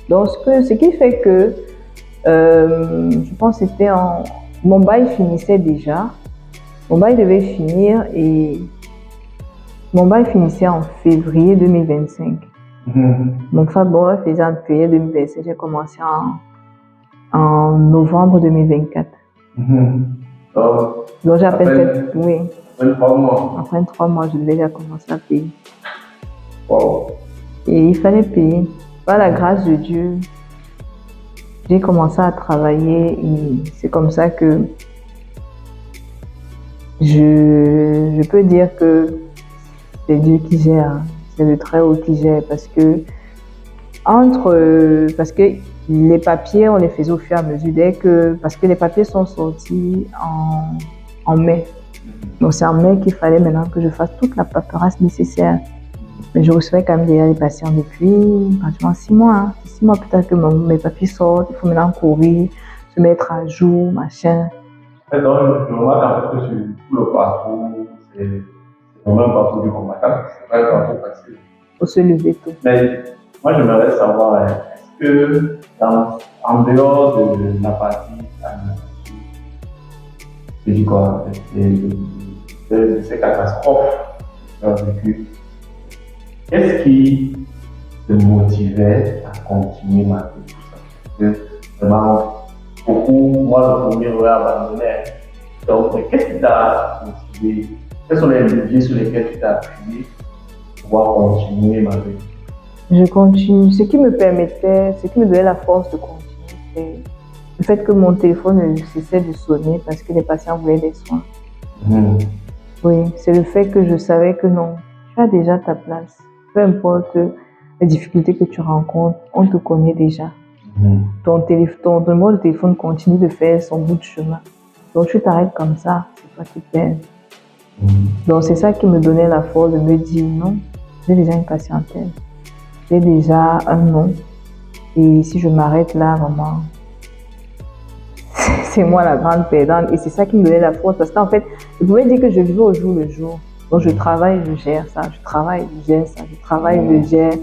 Donc, ce qui fait que, je pense que c'était mon bail finissait déjà. Mon bail devait finir et mon bail finissait en février 2025. Mon favor faisait en février 2025. J'ai commencé en novembre 2024. Donc j'appelle oui. Après 3 mois, je devais déjà commencer à payer. Wow. Et il fallait payer. Par la grâce de Dieu, j'ai commencé à travailler et c'est comme ça que je peux dire que c'est Dieu qui gère, c'est le Très-Haut qui gère parce que les papiers, on les faisait au fur et à mesure parce que les papiers sont sortis en mai. Donc c'est en mai qu'il fallait maintenant que je fasse toute la paperasse nécessaire. Mais je recevais quand même déjà les patients depuis pratiquement 6 mois. Hein. 6 mois plus tard que mes papiers sortent, il faut maintenant courir, se mettre à jour, machin. Donc, je remarque en fait que sur tout le parcours, c'est vraiment un parcours du combattant. C'est pas un parcours facile. Il faut se lever tôt. Mais moi, j'aimerais savoir, est-ce que en dehors de la partie administrative, je dis quoi, de ces catastrophes que tu as vécues, qu'est-ce qui te motivait à continuer malgré tout ça? Parce que vraiment, beaucoup, moi le premier aurait abandonné. Donc, qu'est-ce qui t'a motivé? Quels sont les leviers sur lesquels tu t'es appuyé pour pouvoir continuer malgré tout? Je continue. Ce qui me donnait la force de continuer, c'est le fait que mon téléphone ne cessait de sonner parce que les patients voulaient des soins. Oui, c'est le fait que je savais que non, tu as déjà ta place. Peu importe les difficultés que tu rencontres, on te connaît déjà. Ton numéro de téléphone continue de faire son bout de chemin. Donc tu t'arrêtes comme ça, c'est toi qui perds. Donc c'est ça qui me donnait la force de me dire non, j'ai déjà une patientèle, j'ai déjà un nom. Et si je m'arrête là, vraiment, c'est moi la grande perdante. Et c'est ça qui me donnait la force parce qu'en fait, je pouvais dire que je vivais au jour le jour. Donc je travaille, je gère ça, je travaille, je gère ça, je travaille, je gère.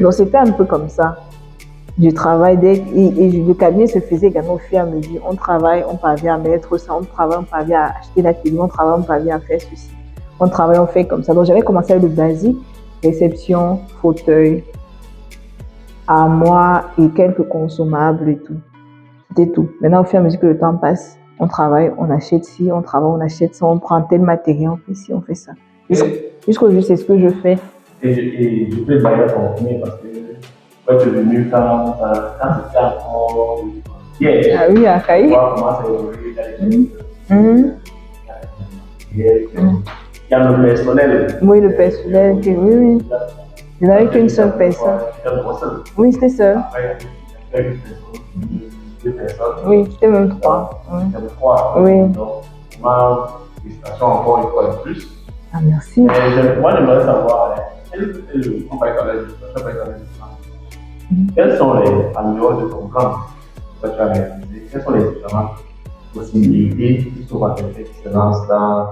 Donc c'était un peu comme ça. Je travaille et le cabinet se faisait également au fur et à mesure. On travaille, on parvient à mettre ça, on travaille, on parvient à acheter la télé, on travaille, on parvient à faire ceci. on travaille, on fait comme ça. Donc, j'avais commencé avec le basique, réception, fauteuil, armoire et quelques consommables et tout. C'était tout. Maintenant, au fur et à mesure que le temps passe, on travaille, on achète ci, on travaille, on achète ça, on prend tel matériel, on fait ci, on fait ça. Jusqu'aujourd'hui, c'est ce que je fais. Et je peux d'ailleurs continuer parce que quand tu es venu, quand c'était encore hier, ah oui, à Kaï. Comment c'est évolué, il y a le personnel. Oui, le personnel, oui. Je n'avais qu'une seule personne. Oui, c'était seul. Après, il y a deux personnes. Oui, c'était même 3. C'était 3. Oui. Donc, ma félicitations encore une fois de plus. Ah, merci. Moi, j'aimerais savoir, quels sont les, en dehors de ton plan que tu as réalisé, quelles sont les différentes possibilités qui sont à quelqu'un qui se lance dans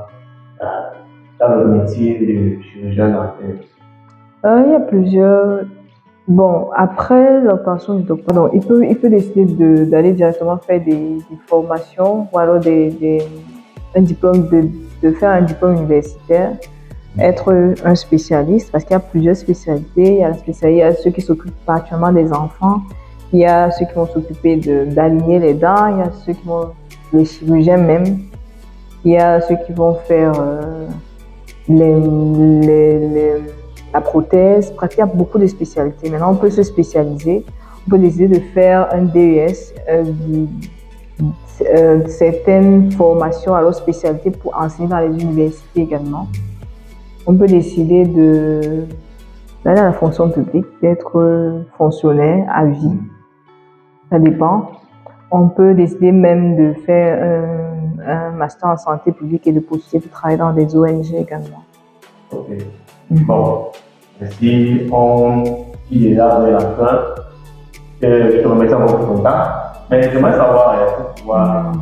le métier de chirurgien dentaire? Il y a plusieurs. Bon, après l'obtention du doctorat, donc, il peut décider d'aller directement faire des formations ou alors un diplôme de faire un diplôme universitaire, être un spécialiste, parce qu'il y a plusieurs spécialités. Il y a ceux qui s'occupent particulièrement des enfants, il y a ceux qui vont s'occuper d'aligner les dents, il y a ceux qui vont, les chirurgiens même, il y a ceux qui vont faire la prothèse. Bref, il y a beaucoup de spécialités. Maintenant, on peut se spécialiser. On peut décider de faire un DES, certaines formations, alors spécialités pour enseigner dans les universités également. On peut décider d'aller à la fonction publique, d'être fonctionnaire à vie. Ça dépend. On peut décider même de faire un master en santé publique et de postuler pour travailler dans des ONG également. Ok. Bon, si on est là vers la fin, je te remercie encore pour ton temps. Mais j'aimerais savoir, pour pouvoir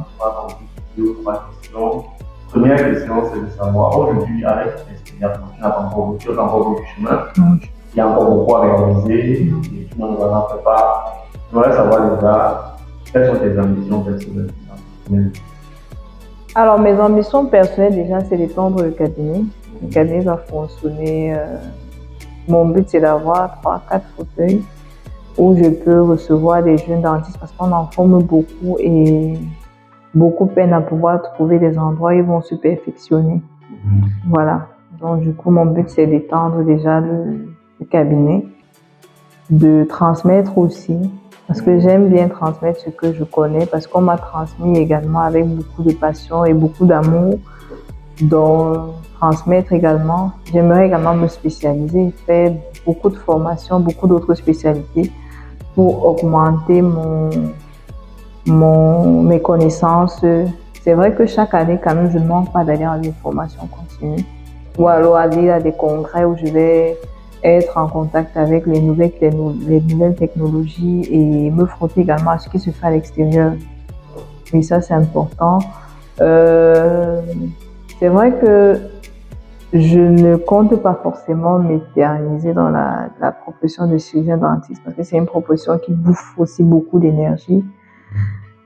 conclure ma question. Première question, c'est de savoir, aujourd'hui, avec l'expérience, tu n'as pas encore beaucoup de chemin. Il y a encore beaucoup à réaliser et tu n'en fais pas. J'aimerais savoir déjà, quelles sont tes ambitions personnelles? Alors, mes ambitions personnelles, déjà, c'est d'étendre le cabinet. Le cabinet va fonctionner. Mon but, c'est d'avoir 3-4 fauteuils où je peux recevoir des jeunes dentistes parce qu'on en forme beaucoup et beaucoup peinent à pouvoir trouver des endroits où ils vont se perfectionner. Voilà. Donc, du coup, mon but, c'est d'étendre déjà le cabinet, de transmettre aussi, parce que j'aime bien transmettre ce que je connais, parce qu'on m'a transmis également avec beaucoup de passion et beaucoup d'amour. Donc, transmettre également. J'aimerais également me spécialiser, faire beaucoup de formations, beaucoup d'autres spécialités pour augmenter mes connaissances. C'est vrai que chaque année, quand même, je ne manque pas d'aller à des formations continues ou alors aller à des congrès où je vais être en contact avec les nouvelles technologies et me frotter également à ce qui se fait à l'extérieur. Oui, ça, c'est important. C'est vrai que je ne compte pas forcément m'éterniser dans la profession de chirurgien dentiste parce que c'est une profession qui bouffe aussi beaucoup d'énergie.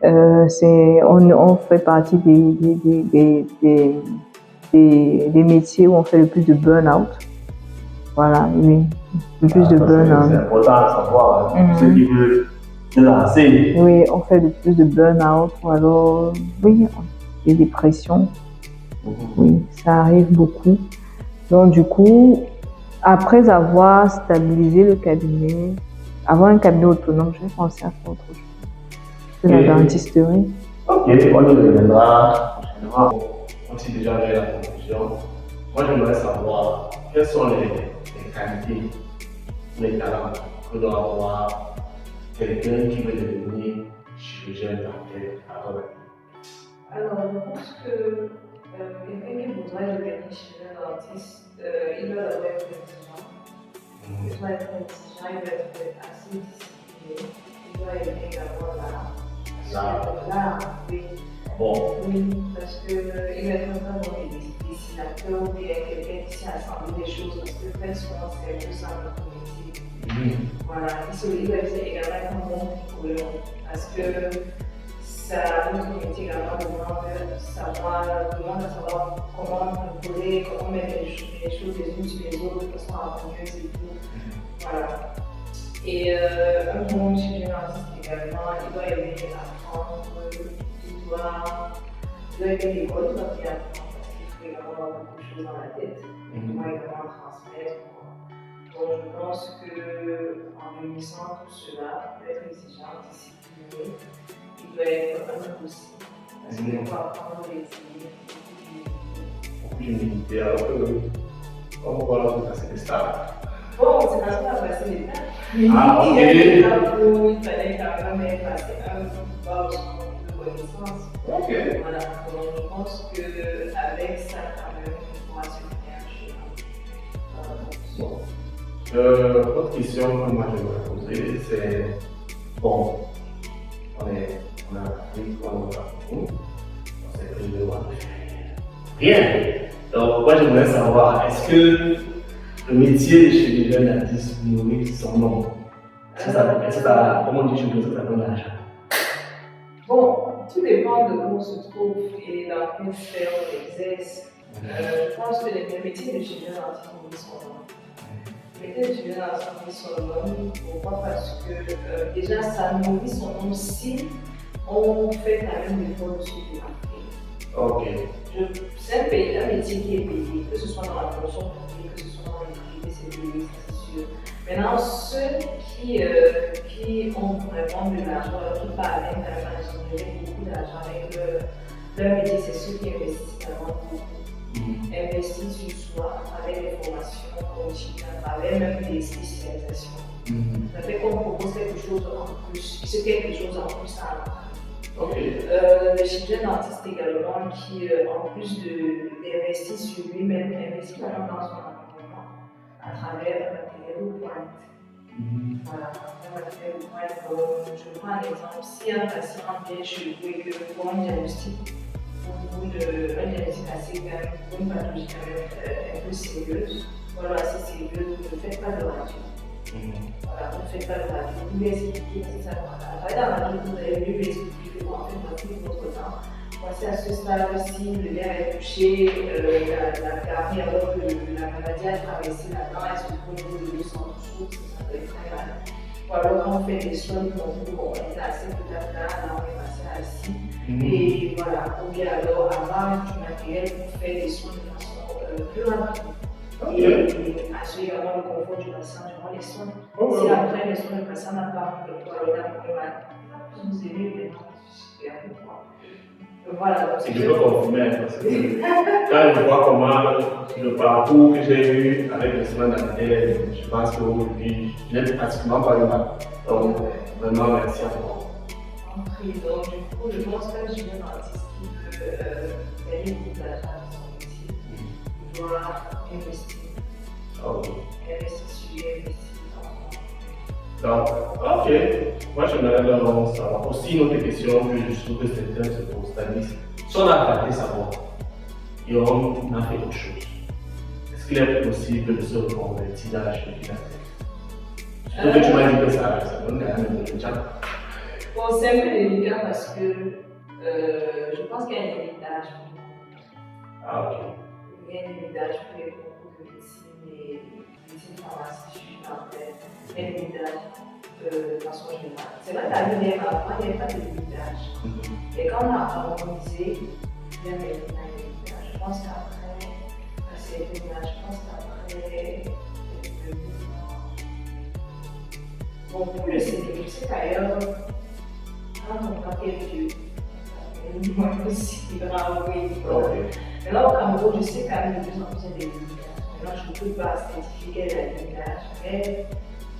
On fait partie des métiers où on fait le plus de burn-out. Voilà, oui, le plus de burn-out. C'est important à savoir, ceux qui veulent se lancer. Oui, on fait le plus de burn-out ou alors, oui, des dépressions. Oui, ça arrive beaucoup. Donc, du coup, après avoir stabilisé le cabinet, avoir un cabinet autonome, je vais penser à faire autre chose que la dentisterie. Ok, on y reviendra prochainement. On s'est déjà vu à la conclusion. Moi, j'aimerais savoir quelles sont les qualités, les talents que doit avoir quelqu'un qui veut devenir chirurgien dentaire à ton avis. Alors, je pense que quelqu'un qui voudrait devenir chirurgien dentiste, il doit d'abord être exigeant. Il doit être exigeant, il doit être assez discipliné. Il doit aimer également l'art. Oui. Bon. Oui, parce qu'il est vraiment des dessinateurs ou bien quelqu'un qui sait assembler des choses, parce que très souvent c'est un peu ça notre métier. Voilà, il doit également être un bon picoleur, parce que notre métier également demande à savoir comment contrôler, comment mettre les choses les unes sur les autres de façon harmonieuse et tout. Voilà. Et un bon artiste également, il doit aimer apprendre, il doit aimer l'école, il doit bien apprendre parce qu'il faut également avoir beaucoup de choses dans la tête, il doit également transmettre. Donc je pense qu'en réunissant tout cela, il doit être exigeant, discipliné, il doit être un aussi, parce qu'il faut apprendre les idées. Beaucoup d'humilité, alors que comment voilà, vous passez des stars. Bon, c'est parce qu'on a passé les temps. Ah, ok. Il fallait quand même passer un peu pour voir de connaissances. Ok. Voilà, donc je pense qu'avec ça, quand même, on pourra se faire un chemin. Bon. Autre question que moi je voudrais poser, c'est bon, on a appris quoi on s'est pris de loin. Rien. Donc, moi j'aimerais savoir, est-ce que le métier de chez les jeunes artistes nourrit son nom? Comment on dit chez nous, ça donne l'argent? Bon, tout dépend de où on se trouve et dans quelle sphère on exerce. Je pense que le métier de chez les jeunes artistes nourrit son nom. Le métier de chez les jeunes artistes nourrit son nom. Pourquoi? Parce que déjà ça nourrit son nom si on fait quand même des efforts supplémentaires. Ok. C'est un métier qui est payé, que ce soit dans la fonction publique, que ce soit dans les privés, c'est payé, ça c'est sûr. Maintenant, ceux qui ont vraiment de l'argent, qui parviennent quand même à générer beaucoup d'argent avec leur métier, c'est ceux qui investissent vraiment beaucoup. Investissent sur soi avec des formations continues, avec même des spécialisations. Ça fait qu'on propose quelque chose en plus, c'est quelque chose en plus à apprendre. Okay. Le chirurgien dentiste également qui, en plus d'investir sur lui-même, investit vraiment dans son environnement à travers un matériel de pointe. Voilà, un matériel de pointe. Je prends un exemple. Si un patient vient chez vous et que pour un diagnostic, un diagnostic assez grave, pour une pathologie quand même un peu sérieuse, voilà, assez sérieuse, ne faites pas de radio. Voilà, ne faites pas de radio. Vous lui expliquez, c'est ça. À travers la radio, vous allez mieux lui expliquer. En fait, dans tout votre temps. Voici à ce stade-ci, le nerf est touché, la carrière, alors que la maladie a traversé la dent, elle se trouve au niveau de l'os en dessous, ça peut être très mal. Ou alors quand on fait des soins, on est assez peut-être là, on est passé assis. Et voilà, ou bien alors avoir du matériel pour faire des soins de façon plus rapide. Et assurer également le confort du patient durant les soins. Si après les soins, le patient n'a pas de quoi, il a plus mal. Vous aimez vraiment. Voilà. Et je peux confirmer parce que quand je vois comment le parcours que j'ai eu avec les soins dentaires, je pense qu'aujourd'hui, je n'ai pratiquement pas eu mal. Donc, vraiment, merci à toi. Donc, du coup, je pense que je suis un artiste qui peut gagner beaucoup d'argent dans son métier. Il doit investir. Investir sur lui, investir. Donc, ok. Moi, j'aimerais donc savoir aussi une autre question que je trouve que certains se posent. C'est-à-dire, si on a raté sa voix et on a fait autre chose, est-ce qu'il est possible de se reconvertir dans la chirurgie dentaire? Surtout que tu m'as dit que ça donne quand même le job. Bon, c'est un peu délicat parce que je pense qu'il y a un héritage. Ah, ok. Il y a un héritage pour les concours de médecine et médecine pharmaceutique dentaire. Il y a un héritage. De façon générale. C'est vrai qu'à l'UNEM, avant, il n'y avait pas de limitage. Et quand on a harmonisé, il y avait un limitage. Je pense qu'après, c'est un limitage. Je pense qu'après, bon, pour le CDI, je sais qu'ailleurs, quand on prend quelques moins aussi grave, oui. Mais là, au Cameroun, je sais quand même de plus en plus il y a des limitages. Maintenant, je ne peux pas certifier quel est le limitage, mais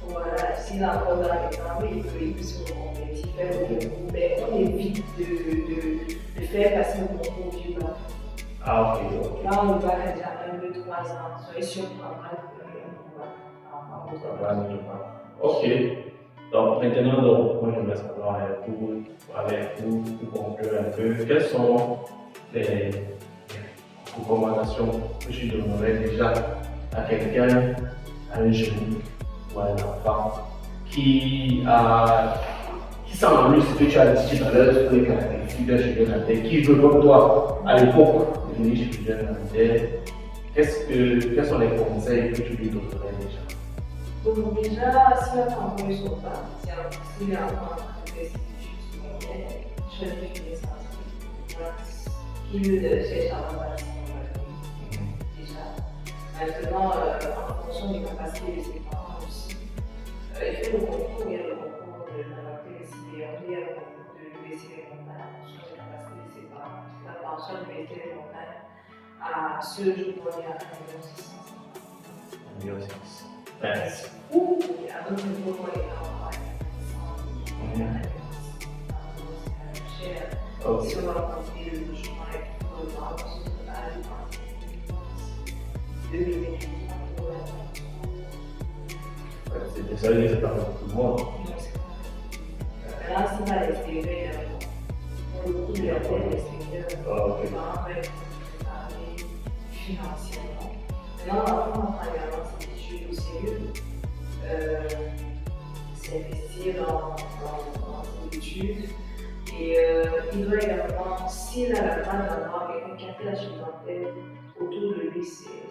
voilà, s'il a encore dans l'exemple, il peut se reconvertir, faire le concours, mais on évite de faire passer le concours du bas. Ah, ok. Là, on va déjà 1, 2, 3 ans, soyez sûr qu'on va Ok. Donc, maintenant, moi, je vais savoir pour conclure un peu, quelles sont les recommandations que je donnerais déjà à quelqu'un, à un jeune ou à un enfant qui qui sent en lui ce que tu as dit tout à l'heure sur les caractéristiques d'un chirurgien dentaire, qui veut comme toi, à l'époque, devenir chirurgien dentaire, quels sont les conseils que tu lui donnerais déjà? Donc déjà, si la femme ne se pas, si la femme fait ses études secondaires, je vais finir ça. Qui lui cherche à l'embrasser déjà. Maintenant, en fonction des capacités de ses parents aussi, il fait le concours, il y a le concours de la supérieure, il y a le concours de baisser les montagnes, en fonction des capacités de ses parents. La pension de baisser les montagnes à ce jour, il y a 1,6 million. Ou à d'autres niveaux, il y a cher. Si on va compter le logement et tout le temps, on va aller dans 2 millions. C'est ça, c'est pas pour tout le monde. Là, c'est pas l'extérieur. Pour le coup, il y a des extérieurs. On va préparer financièrement. Maintenant, on prend également cette étude au sérieux. S'investir dans ces études. Et il doit également, s'il a la grâce d'avoir quelqu'un qui a fait la chirurgie dentaire autour de lui, c'est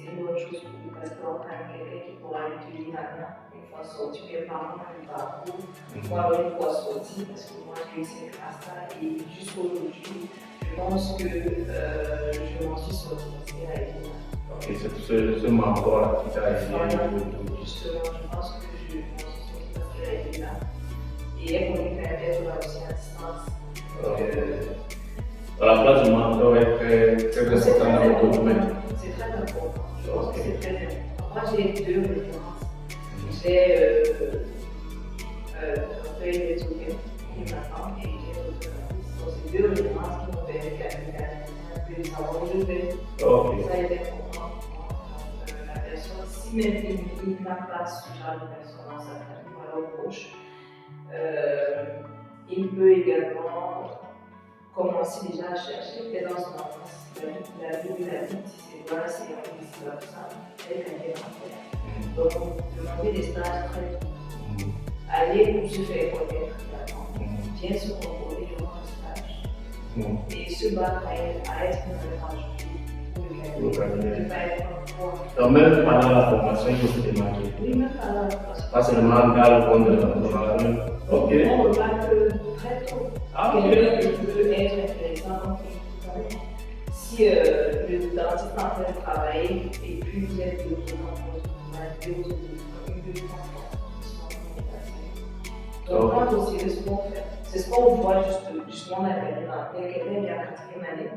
une bonne chose pour lui parce qu'il aura quand même quelqu'un qui pourra lui tenir la main une fois sorti, bien par moi, un parcours, ou alors une fois sorti, parce que moi j'ai essayé de faire ça et jusqu'aujourd'hui, je pense que je m'en suis sortie parce qu'elle a été là. Ok, c'est ce mentor-là qui t'a aidé. Justement, je pense que je m'en suis sortie parce qu'elle a été là. Et elle voulait quand même être là aussi à distance. La place du mentor est très importante dans votre domaine. C'est très important. Je pense que c'est très important. Moi, j'ai 2 références. J'ai un peu les autres qui m'attendent et j'ai d'autres. Donc, c'est 2 références qui m'ont permis un peu de savoir où je vais. Ça a été important pour la personne. Si même il n'a pas ce genre de personne dans sa famille ou alors proche, il peut également commencer déjà à chercher, peut-être dans son enfance, la vie, c'est voilà, c'est comme ça, elle est en donc, demander des stages très tôt. Aller pour se faire connaître également, bien se comporter durant le stage et se battre à être une pour ne pas être un poids. Donc, même pendant la formation, il faut se démarquer. Oui, même pendant la formation. Pas seulement dans le fond de la Ok. On remarque très tôt. Quelqu'un qui peut être intéressant. Si le dentiste est en train de travailler et puis vous êtes de l'autre côté, donc, quand aussi, c'est ce qu'on fait. C'est ce qu'on voit justement dans la dentaire. Quelqu'un qui a 4e année,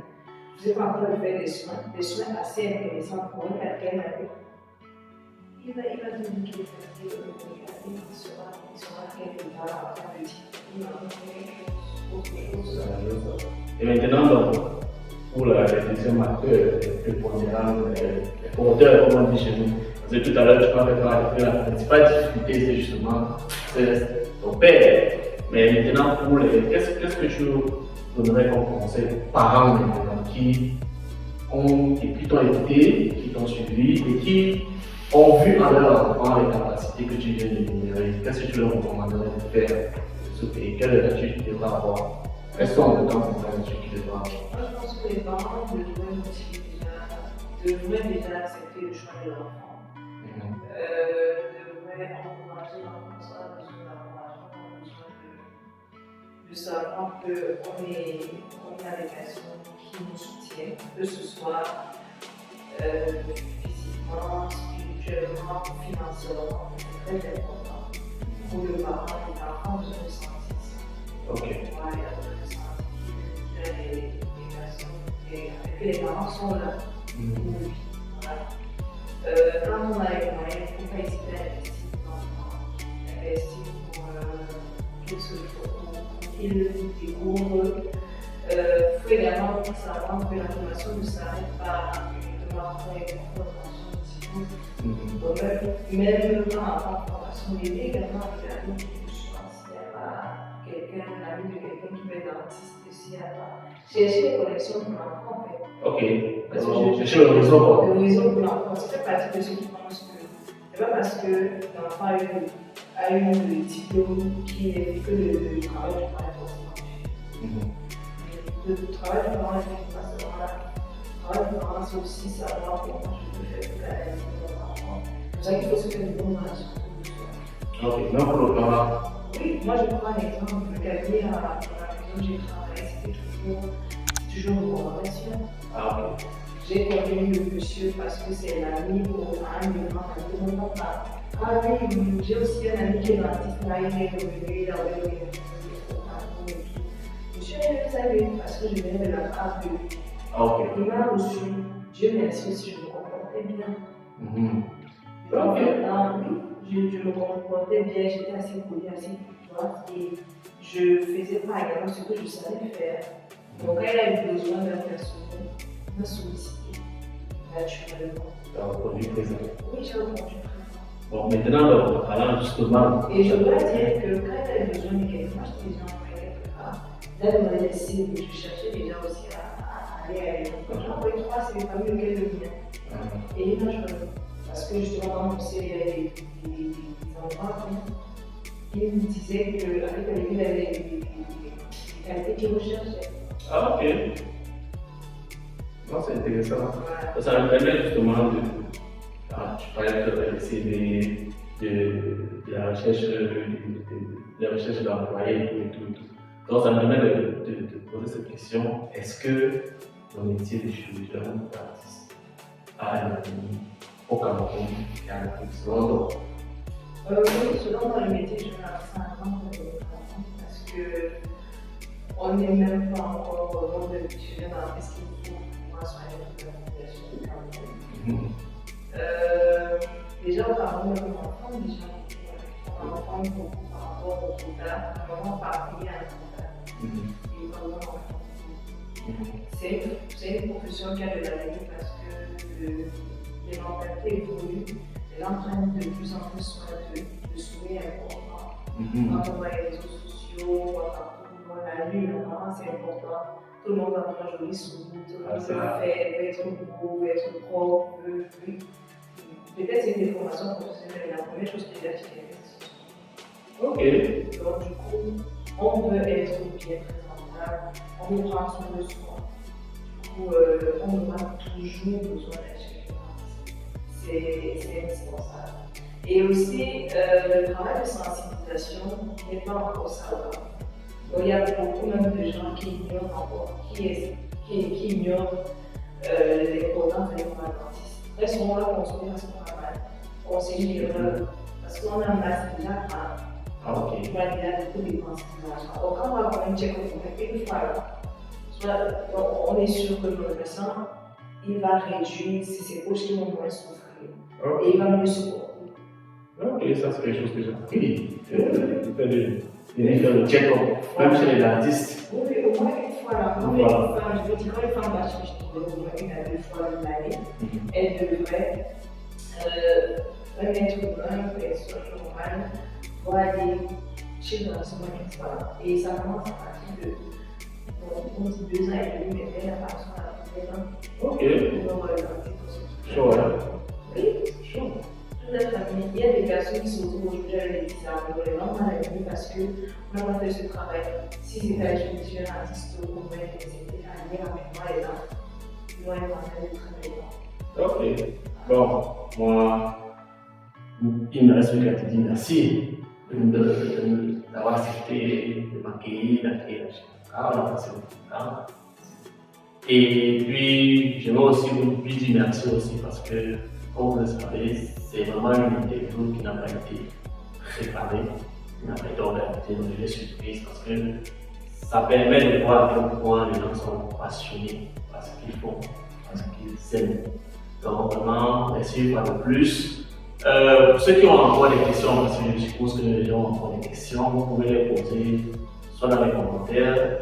vous êtes en train de faire des soins assez intéressants pour une 4e année. Il va devenir qu'il sera quelque part en petit. Il va faire autre chose. Et maintenant, pour la deuxième acteur, le prépondérant, les porteurs, comme on dit chez nous. Parce que tout à l'heure, tu parlais de la principale difficulté, c'est justement ton père. Mais maintenant, pour les. Qu'est-ce que tu donnerais comme conseil aux parents maintenant qui t'ont été, qui t'ont suivi et qui ont vu en leur enfant les capacités que tu viens d'énumérer? Qu'est-ce que tu leur recommanderais de faire de ce pays? Quelle attitude tu devras avoir? Est-ce qu'on a le temps pour faire l'attitude qu'il devra avoir? Moi, je pense que les parents devraient déjà accepter le choix de l'enfant. Devraient encourager l'enfant, ça a besoin d'encouragement, on a besoin de savoir qu'on a des personnes qui nous soutiennent, que ce soit physiquement, spirituellement, financièrement. C'est très important pour le parent. Les parents ont besoin de sentir ça. Ok. Ouais, il y a besoin de sentir qu'il y a des personnes et que les parents sont là pour lui. Voilà. Quand on a les moyens, il ne faut pas hésiter à investir dans l'enfant. Investir pour qu'il se qu'il découvre. Il faut également savoir que la formation ne s'arrête pas uniquement après une formation de donc, même quand on apprend une formation, il est également une chance. Il n'y a pas quelqu'un, l'ami de quelqu'un qui fait dentiste ici, il n'y a pas. Chercher les connexions pour l'enfant en fait. Ok. Chercher le réseau. Le réseau pour l'enfant, ça fait partie de ceux qui pensent que c'est pas parce que l'enfant a a eu le diplôme qui est que le travail du parent Le travail du parent est pas seulement là. Le travail du parent, c'est aussi savoir comment je peux faire pour canaliser mon enfant. C'est pour ça qu'il faut se faire une bonne relation. Ok, non, pour le parent. Oui, moi je prends un exemple. Le cabinet dans la maison où j'ai travaillé, c'était toujours une conversation. Ah, ok. J'ai connu le monsieur parce que c'est l'ami ou un de grand ami de mon papa. Ah oui, j'ai aussi un ami qui est dentiste, là, il est revenu, il a revenu, monsieur, je savais parce que je venais de la part de lui. Ah, ok. Il m'a reçu, Dieu merci aussi, je me comportais bien. Ok. Oui, je me comportais bien, j'étais assez polie, assez courtoise et je faisais par exemple ce que je savais faire. Donc quand il a eu besoin d'un personnel, il m'a sollicité naturellement. Tu as répondu présent. Oui, j'ai répondu présent. Bon, maintenant, en parlant justement. Et je dois dire que quand il avait besoin de quelque chose, j'étais déjà envoyé quelque part. Il a demandé des signes, je cherchais déjà aussi à aller à l'école. Quand j'ai envoyé 3, c'est pas mieux qu'elle le mien. Et il m'a choisi. Parce que justement, dans mon CV, il y avait des endroits qui me disaient qu'avec la il avait des qualités qu'il recherchait. Ah, ok. Non, c'est intéressant. Voilà. Ça me permet justement de. Tu parlais de CV, de la recherche d'employés et tout. Donc, ça me permet de poser cette question. Est-ce que le métier de chirurgien dentiste a un avenir au Cameroun et en Afrique selon toi? Oui, selon moi, le métier, je vais avoir 5 ans parce qu'on n'est même pas encore au nombre de chirurgiens dentistes qu'il faut pour pouvoir soigner la population du Cameroun. Déjà, au Cameroun, on apprend déjà. On apprend beaucoup par rapport au quota, vraiment par pays à un quota. Et comment on apprend. C'est une profession qui a de l'avenir parce que les mentalités évoluent, les gens prennent de plus en plus soin de soumis important. Quand on voit les réseaux sociaux, on voit la lune, vraiment c'est important. Tout le monde va avoir un joli sourire, tout le monde veut être beau, veut être propre, peut-être c'est une formation professionnelle, mais la première chose que j'ai dit, c'est Ok. donc du coup, on veut être bien présentable, on veut prendre soin de soi. Du coup, on aura toujours besoin d'être c'est indispensable. Et aussi, le travail de sensibilisation n'est pas encore ça. Donc, il y a beaucoup même de gens qui ignorent encore, qui ignorent l'importance d'aller voir un dentiste. Très souvent, là, on se fait son travail, on s'est dit parce qu'on a un masque déjà Ah, ok. il va déjà beaucoup dépenser de l'argent. Donc, quand on va avoir un check-up, on fait une fois là, on est sûr que le médecin, il va réduire si c'est poches qui vont moins souffrir. Okay. Et il va mieux se porter. Ok, ça c'est quelque chose que j'ai appris. Le check-up, même chez les dentistes. Oui, au moins une fois là. Moi, je veux dire, quand les femmes bâchent, je dirais au moins une à 2 fois l'année, elles devraient, un être humain, une personne normale, doit aller chez le dentiste une fois. Et ça commence à partir de 2 ans et demi, mais elle a pas besoin à la Ok. pour le dentiste. Chaud, hein? Oui, c'est chaud. Toute la famille, il y a des personnes qui se retrouvent aujourd'hui avec des vraiment maladies parce qu'on n'a pas fait ce travail. Si c'était avec une jeune artiste ou une c'était à lire avec moi et là, ils vont être en train de travailler. Ok. Bon, moi, il me reste qu'à te dire merci d'avoir accepté de m'accueillir, d'accueillir la passion. Et puis, j'aimerais aussi vous dire merci aussi parce que, comme vous le savez, c'est vraiment une interview qui n'a pas été préparée, qui n'a pas été organisée, donc je l'ai surprise parce que ça permet de voir à quel point les gens sont passionnés par ce qu'ils font, par ce qu'ils aiment. Donc vraiment, merci une fois de plus. Pour ceux qui ont encore des questions, parce que je suppose que les gens ont encore des questions, vous pouvez les poser soit dans les commentaires.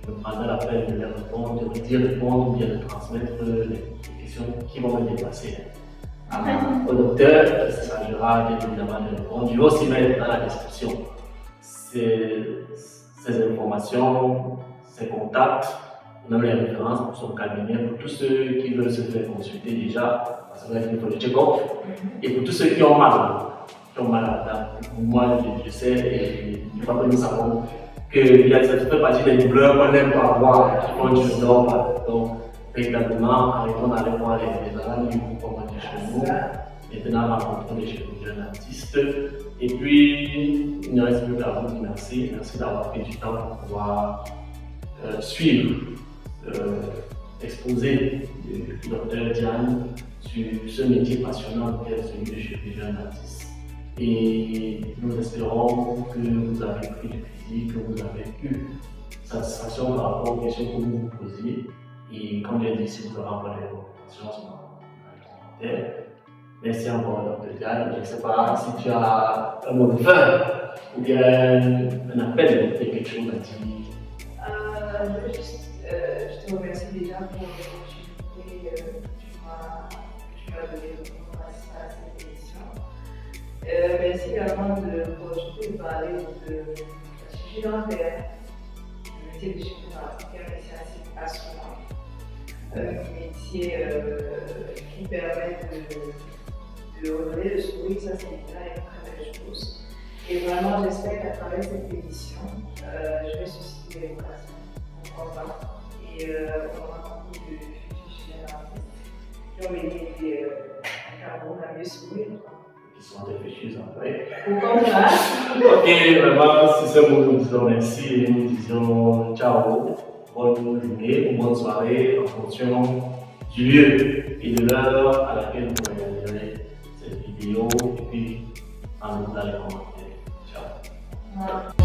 Je prendrai la peine de les répondre, de dire répondre ou bien de transmettre les questions qui vont me dépasser. Au docteur, il s'agira bien évidemment de répondre. Je vais aussi mettre dans la description ces informations, ces contacts, même les références pour son cabinet, pour tous ceux qui veulent se faire consulter déjà, parce qu'il faut le check-up, et pour tous ceux qui ont mal, qui ont mal à la table. Moi, je sais et je crois que nous savons ça fait partie des douleurs qu'on n'aime pas voir, qui font du dors pas. Donc, véritablement, arrêtons d'aller voir les amis pour comment dire chez nous. Maintenant, rencontrons des jeunes artistes. Et puis, il ne reste plus qu'à vous dire merci. Merci d'avoir pris du temps pour pouvoir suivre, exposer le docteur Diane sur ce métier passionnant qu'est celui de chez les jeunes artistes. Et nous espérons que vous avez pris du plaisir, que vous avez eu satisfaction par rapport aux questions que vous vous posiez. Et comme j'ai dit, si vous avez encore des recommandations, c'est dans les commentaires. Merci encore, Dr. Diane. Je ne sais pas si tu as un mot de fin ou bien un appel, quelque chose à dire. Je te remercie déjà pour l'opportunité que tu m'as donnée pour passer à cette émission. Merci également de l'opportunité de parler de la chirurgie dentaire, le métier de chirurgie dentaire, qui est un métier assez passionnant, un métier qui permet de redonner le sourire, ça c'est déjà une très belle chose. Et vraiment, j'espère qu'à travers cette émission, je vais susciter des vocations, pourquoi pas. Et on aura beaucoup de futurs jeunes artistes qui ont été à Cameroun à mieux sourire. Qui sont des futurs employés. Pourquoi pas? Ok, vraiment, si c'est bon, nous disons merci et nous disons ciao, bonne journée ou bonne soirée en fonction du lieu et de l'heure à laquelle vous regarderez cette vidéo et puis en nous dans les commentaires. Ciao.